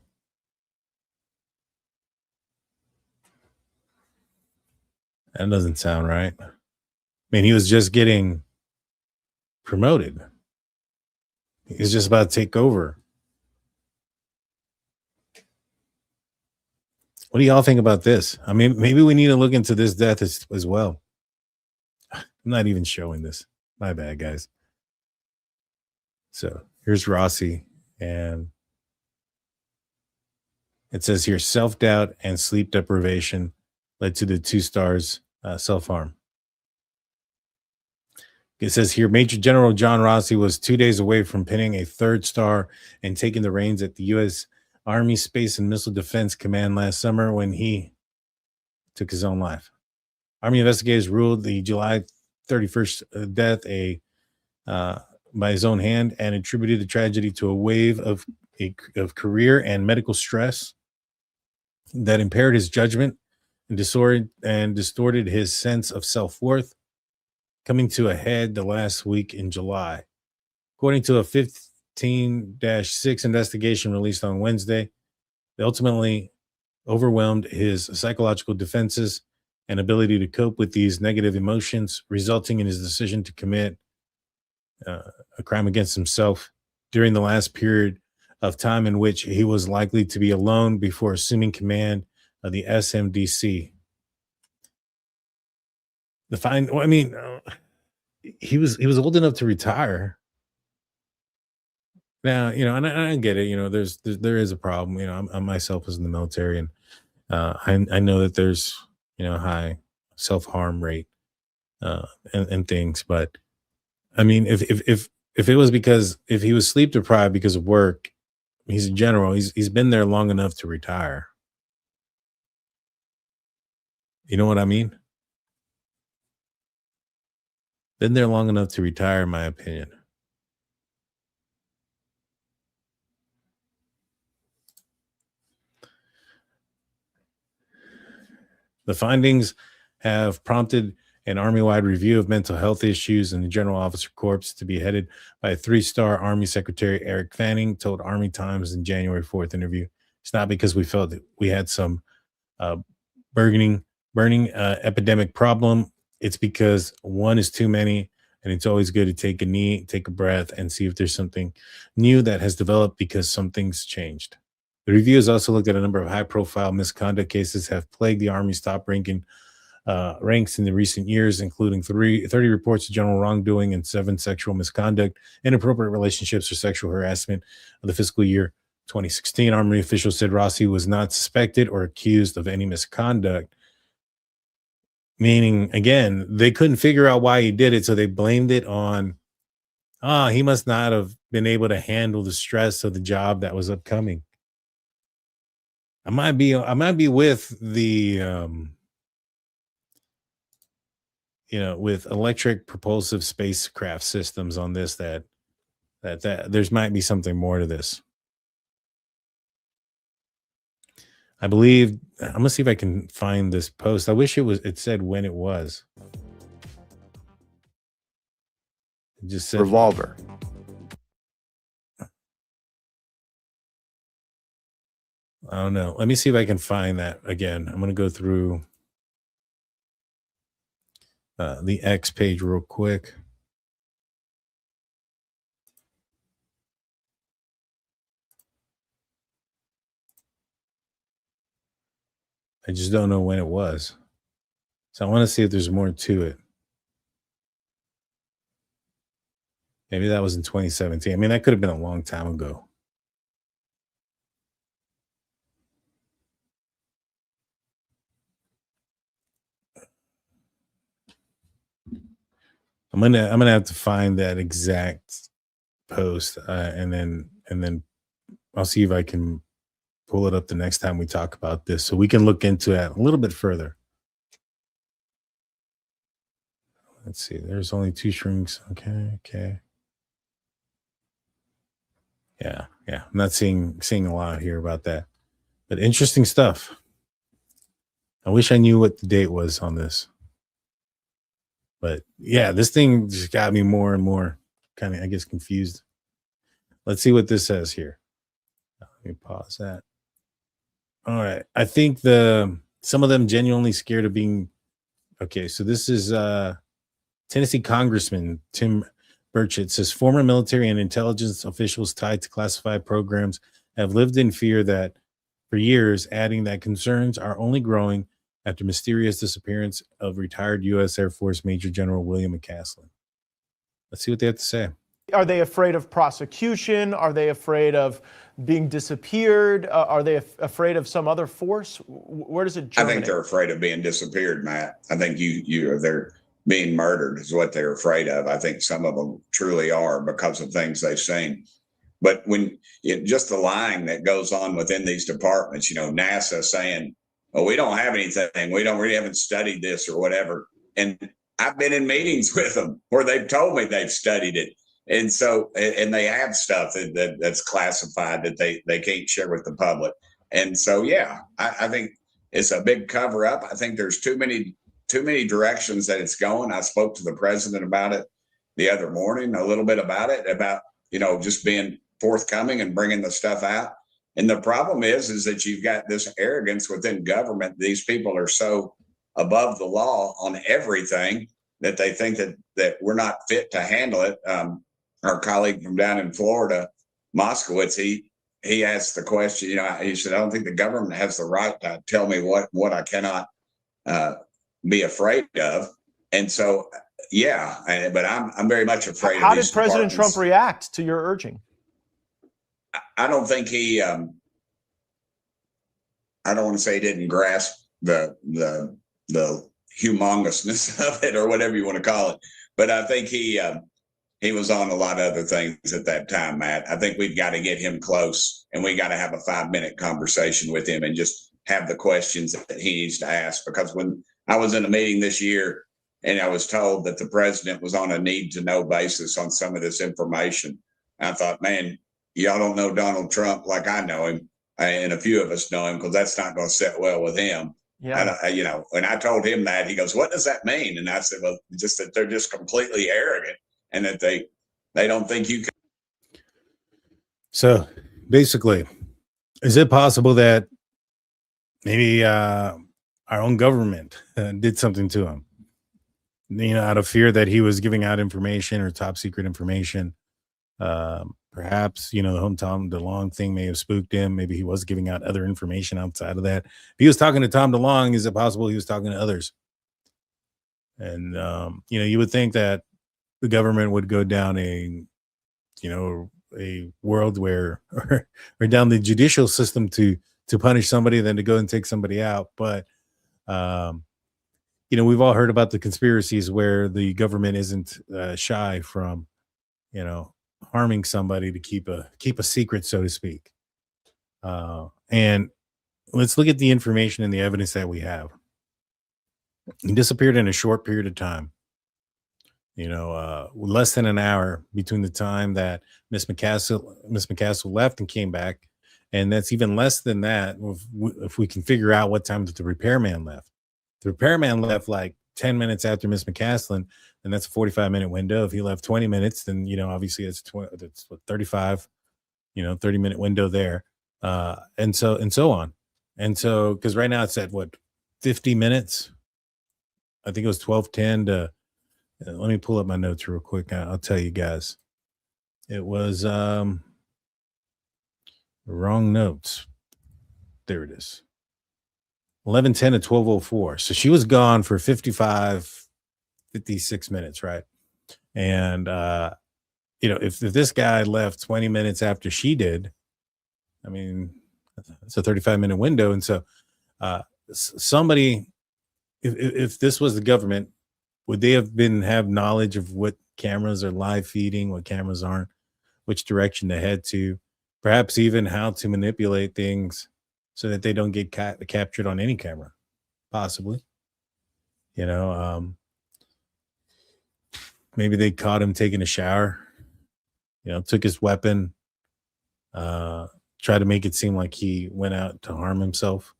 That doesn't sound right. I mean, he was just getting promoted. He's just about to take over. What do y'all think about this? I mean, maybe we need to look into this death as well. I'm not even showing this. My bad, guys. So here's Rossi, and it says here, self-doubt and sleep deprivation led to the 2 stars self-harm. It says here, Major General John Rossi was 2 days away from pinning a 3rd star and taking the reins at the U.S. Army Space and Missile Defense Command last summer when he took his own life. Army investigators ruled the July 31st death by his own hand and attributed the tragedy to a wave of career and medical stress that impaired his judgment and distorted his sense of self-worth, coming to a head the last week in July. According to a 15-6 investigation released on Wednesday, they ultimately overwhelmed his psychological defenses and ability to cope with these negative emotions, resulting in his decision to commit a crime against himself during the last period of time in which he was likely to be alone before assuming command of the SMDC. He was old enough to retire. Now, and I get it. There is a problem. I myself was in the military, and I know that there's high self-harm rate and things. But I mean, if it was because if he was sleep deprived because of work, he's a general. He's been there long enough to retire. You know what I mean? Been there long enough to retire, in my opinion. The findings have prompted an Army-wide review of mental health issues in the General Officer Corps to be headed by a 3-star Army Secretary Eric Fanning, told Army Times in January 4th interview. It's not because we felt that we had some burning epidemic problem. It's because one is too many, and it's always good to take a knee, take a breath, and see if there's something new that has developed because something's changed. The review has also looked at a number of high-profile misconduct cases have plagued the Army's top-ranking ranks in the recent years, including 30 reports of general wrongdoing and 7 sexual misconduct, inappropriate relationships, or sexual harassment of the fiscal year 2016. Army officials said Rossi was not suspected or accused of any misconduct. Meaning, again, they couldn't figure out why he did it, so they blamed it on, he must not have been able to handle the stress of the job that was upcoming. I might be with the, with electric propulsive spacecraft systems on this, that there's might be something more to this. I believe I'm gonna see if I can find this post. I wish it said when it was. It just said Revolver. I don't know. Let me see if I can find that again. I'm gonna go through the X page real quick. I just don't know when it was. So I want to see if there's more to it. Maybe that was in 2017. I mean, that could have been a long time ago. I'm gonna have to find that exact post, and then I'll see if I can pull it up the next time we talk about this, so we can look into it a little bit further. Let's see. There's only 2 shrinks. Okay. Yeah. I'm not seeing a lot here about that, but interesting stuff. I wish I knew what the date was on this, but yeah, this thing just got me more and more kind of, I guess, confused. let's see what this says here. Let me pause that. All right. I think some of them genuinely scared of being okay. So this is Tennessee Congressman Tim Burchett says former military and intelligence officials tied to classified programs have lived in fear that for years, adding that concerns are only growing after mysterious disappearance of retired U.S. Air Force Major General William McCasland. Let's see what they have to say. Are they afraid of prosecution? Are they afraid of being disappeared? Are they afraid of some other force? Where does it germinate? I think they're afraid of being disappeared, Matt. I think they're being murdered is what they're afraid of. I think some of them truly are because of things they've seen. But just the lying that goes on within these departments, NASA saying, "Oh, we don't have anything. We haven't studied this or whatever." And I've been in meetings with them where they've told me they've studied it. And so, and they have stuff that's classified that they can't share with the public. And so, yeah, I think it's a big cover up. I think there's too many directions that it's going. I spoke to the president about it the other morning, a little bit about it, about, just being forthcoming and bringing the stuff out. And the problem is that you've got this arrogance within government. These people are so above the law on everything that they think that we're not fit to handle it. Our colleague from down in Florida, Moskowitz, he asked the question, he said, "I don't think the government has the right to tell me what I cannot be afraid of." And so, yeah, but I'm very much afraid How of these did President departments. Trump react to your urging? I don't think he, I don't want to say he didn't grasp the humongousness of it or whatever you want to call it, but I think he was on a lot of other things at that time, Matt. I think we've got to get him close and we got to have a 5-minute conversation with him and just have the questions that he needs to ask. Because when I was in a meeting this year and I was told that the president was on a need to know basis on some of this information, I thought, man, y'all don't know Donald Trump like I know him. And a few of us know him because that's not going to sit well with him. Yeah. When I told him that, he goes, "What does that mean?" And I said, well, just that they're just completely arrogant and that they don't think you can. So basically, is it possible that maybe our own government did something to him? Out of fear that he was giving out information or top secret information. Perhaps, the whole Tom DeLonge thing may have spooked him. Maybe he was giving out other information outside of that. If he was talking to Tom DeLonge, is it possible he was talking to others? And, you would think that the government would go down a world where, or down the judicial system to punish somebody than to go and take somebody out. But, we've all heard about the conspiracies where the government isn't shy from, harming somebody to keep a secret, so to speak. And let's look at the information and the evidence that we have. He disappeared in a short period of time. Less than an hour between the time that Miss McCastle left and came back, and that's even less than that if we can figure out what time that the repairman left. The repairman left like 10 minutes after Miss McCasland, and that's a 45-minute window. If he left 20 minutes, then obviously that's 35, 30-minute window there, and so on. And so, because right now it's at 50 minutes. I think it was 12:10 to. Let me pull up my notes real quick. I'll tell you guys. It was wrong notes. There it is. 11:10 to 12:04. So she was gone for 56 minutes, right? And if this guy left 20 minutes after she did, I mean, it's a 35-minute window. And so somebody, if this was the government, would they have knowledge of what cameras are live feeding, what cameras aren't, which direction to head to, perhaps even how to manipulate things so that they don't get captured on any camera, possibly. Maybe they caught him taking a shower, took his weapon, tried to make it seem like he went out to harm himself.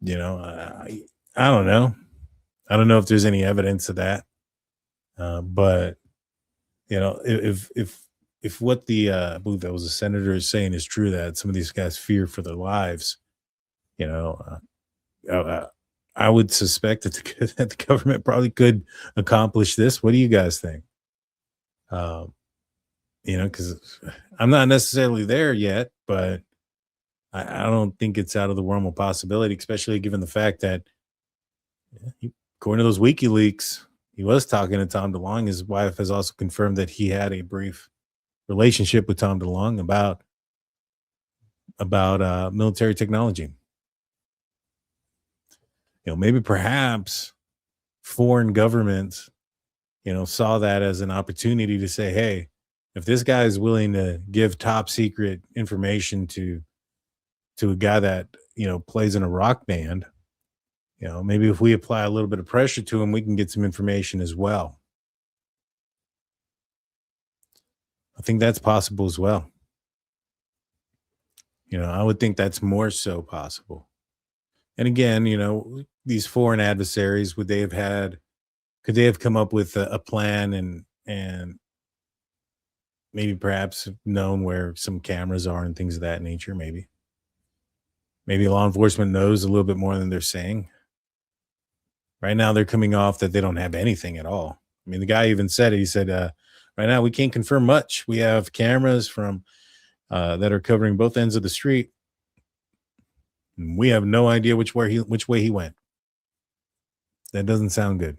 I don't know. I don't know if there's any evidence of that. But if if what the I believe that was a senator is saying is true, that some of these guys fear for their lives, you know, I would suspect that that the government probably could accomplish this. What do you guys think? Um, because I'm not necessarily there yet, but I don't think it's out of the realm of possibility, especially given the fact that, according to those WikiLeaks, he was talking to Tom DeLonge. His wife has also confirmed that he had a brief relationship with Tom DeLonge about military technology. Maybe perhaps foreign governments, saw that as an opportunity to say, hey, if this guy is willing to give top secret information to a guy that, plays in a rock band, maybe if we apply a little bit of pressure to him, we can get some information as well. I think that's possible as well. I would think that's more so possible. And again, these foreign adversaries, could they have come up with a plan and maybe perhaps known where some cameras are and things of that nature? Maybe law enforcement knows a little bit more than they're saying. Right now, they're coming off that they don't have anything at all. I mean, the guy even said it. He said, right now, we can't confirm much. We have cameras from that are covering both ends of the street. We have no idea which way he went. That doesn't sound good.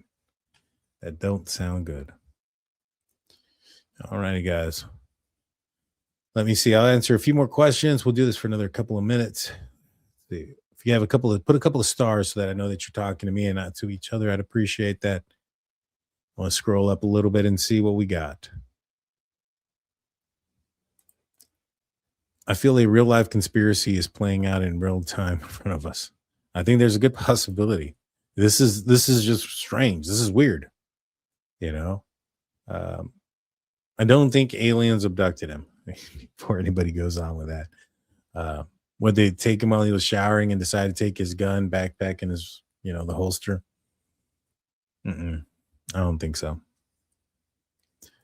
That don't sound good. All righty, guys. Let me see. I'll answer a few more questions. We'll do this for another couple of minutes. See. If you have put a couple of stars so that I know that you're talking to me and not to each other, I'd appreciate that. I want to scroll up a little bit and see what we got. I feel a real life conspiracy is playing out in real time in front of us. I think there's a good possibility. This is just strange. This is weird. I don't think aliens abducted him. Before anybody goes on with that, would they take him while he was showering and decide to take his gun, backpack, and his, the holster? I don't think so.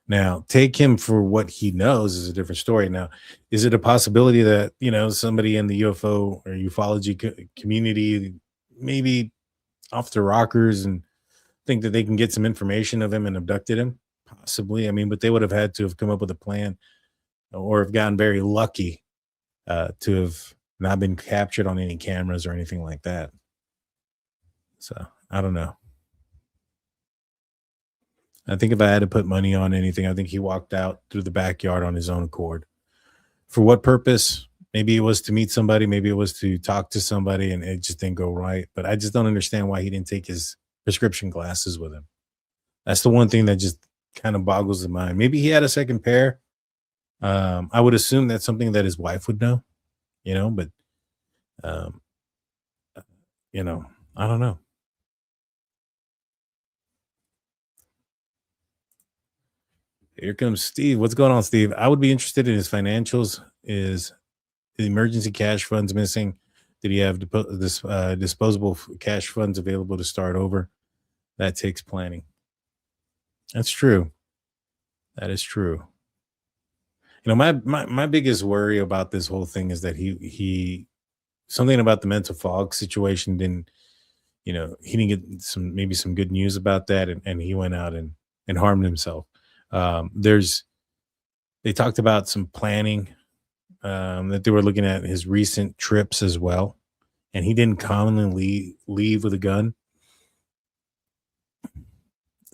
Now, take him for what he knows is a different story. Now, is it a possibility that, somebody in the UFO or ufology community maybe off the rockers and think that they can get some information of him and abducted him? Possibly. I mean, but they would have had to have come up with a plan or have gotten very lucky to have not been captured on any cameras or anything like that. So I don't know. I think if I had to put money on anything, I think he walked out through the backyard on his own accord. For what purpose? Maybe it was to meet somebody. Maybe it was to talk to somebody and it just didn't go right. But I just don't understand why he didn't take his prescription glasses with him. That's the one thing that just kind of boggles the mind. Maybe he had a second pair. I would assume that's something that his wife would know, but, I don't know. Here comes Steve. What's going on, Steve? I would be interested in his financials. Is the emergency cash funds missing? Did he have disposable cash funds available to start over? That takes planning. That's true. That is true. My biggest worry about this whole thing is that he something about the mental fog situation didn't, he didn't get some good news about that, and he went out and harmed himself. They talked about some planning, that they were looking at his recent trips as well, and he didn't commonly leave with a gun.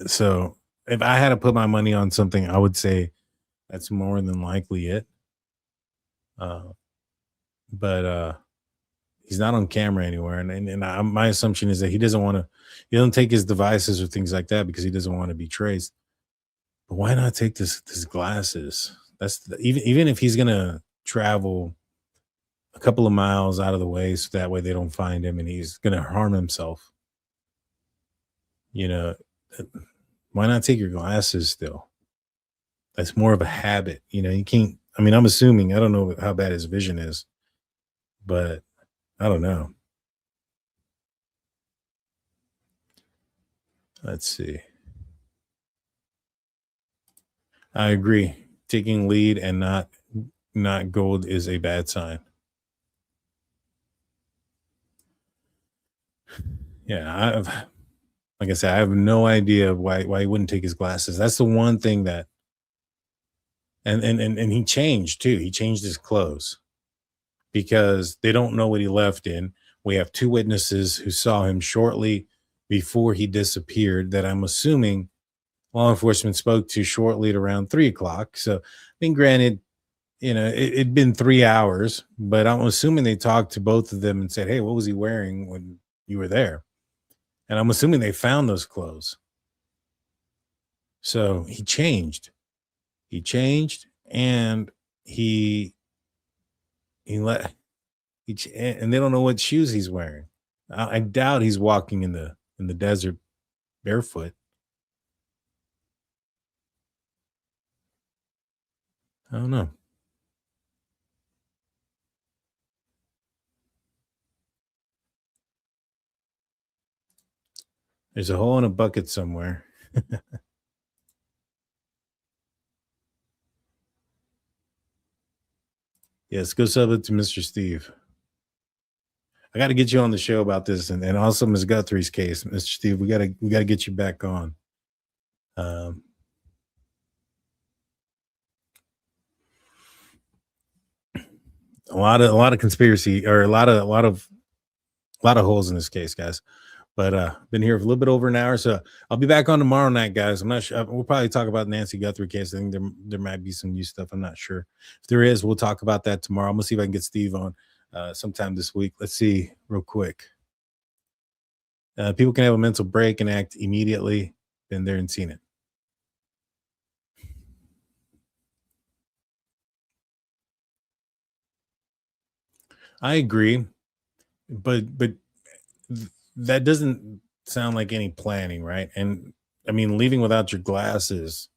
So if I had to put my money on something, I would say that's more than likely it. But he's not on camera anywhere, and my assumption is that he doesn't take his devices or things like that because he doesn't want to be traced. But why not take his glasses? Even if he's gonna travel a couple of miles out of the way, so that way they don't find him and he's gonna harm himself. Why not take your glasses still? That's more of a habit. You can't. I mean, I'm assuming. I don't know how bad his vision is, but I don't know. Let's see. I agree. taking lead and not gold is a bad sign. Yeah, like I said, I have no idea why he wouldn't take his glasses. That's the one thing that, and he changed too. He changed his clothes because they don't know what he left in. We have 2 witnesses who saw him shortly before he disappeared that I'm assuming law enforcement spoke to shortly at around 3 o'clock. So, I mean, granted, it'd been 3 hours, but I'm assuming they talked to both of them and said, hey, what was he wearing when you were there? And I'm assuming they found those clothes. So he changed. And and they don't know what shoes he's wearing. I doubt he's walking in the desert barefoot. I don't know. There's a hole in a bucket somewhere. Yes, go sub it to Mr. Steve. I got to get you on the show about this, and also Ms. Guthrie's case, Mr. Steve. We got to get you back on. A lot of conspiracy, or a lot of holes in this case, guys. But been here for a little bit over an hour, so I'll be back on tomorrow night, guys. I'm not sure. We'll probably talk about Nancy Guthrie case. I think there might be some new stuff. I'm not sure. If there is, we'll talk about that tomorrow. I'm gonna see if I can get Steve on sometime this week. Let's see real quick. People can have a mental break and act immediately. Been there and seen it. I agree, but that doesn't sound like any planning, right? And I mean, leaving without your glasses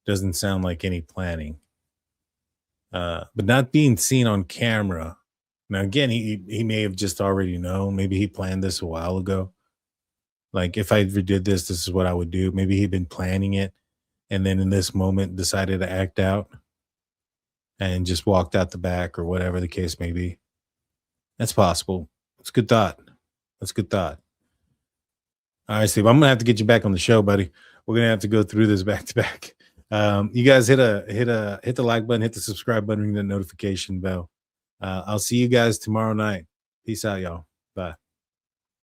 doesn't sound like any planning. But not being seen on camera. Now, again, he may have just already known. Maybe he planned this a while ago. Like, if I ever did this is what I would do. Maybe he'd been planning it, and then in this moment decided to act out and just walked out the back, or whatever the case may be. That's possible. It's a good thought. That's a good thought. All right, Steve, I'm gonna have to get you back on the show, buddy. We're gonna have to go through this back to back. You guys hit the like button, hit the subscribe button, ring the notification bell. I'll see you guys tomorrow night. Peace out, y'all.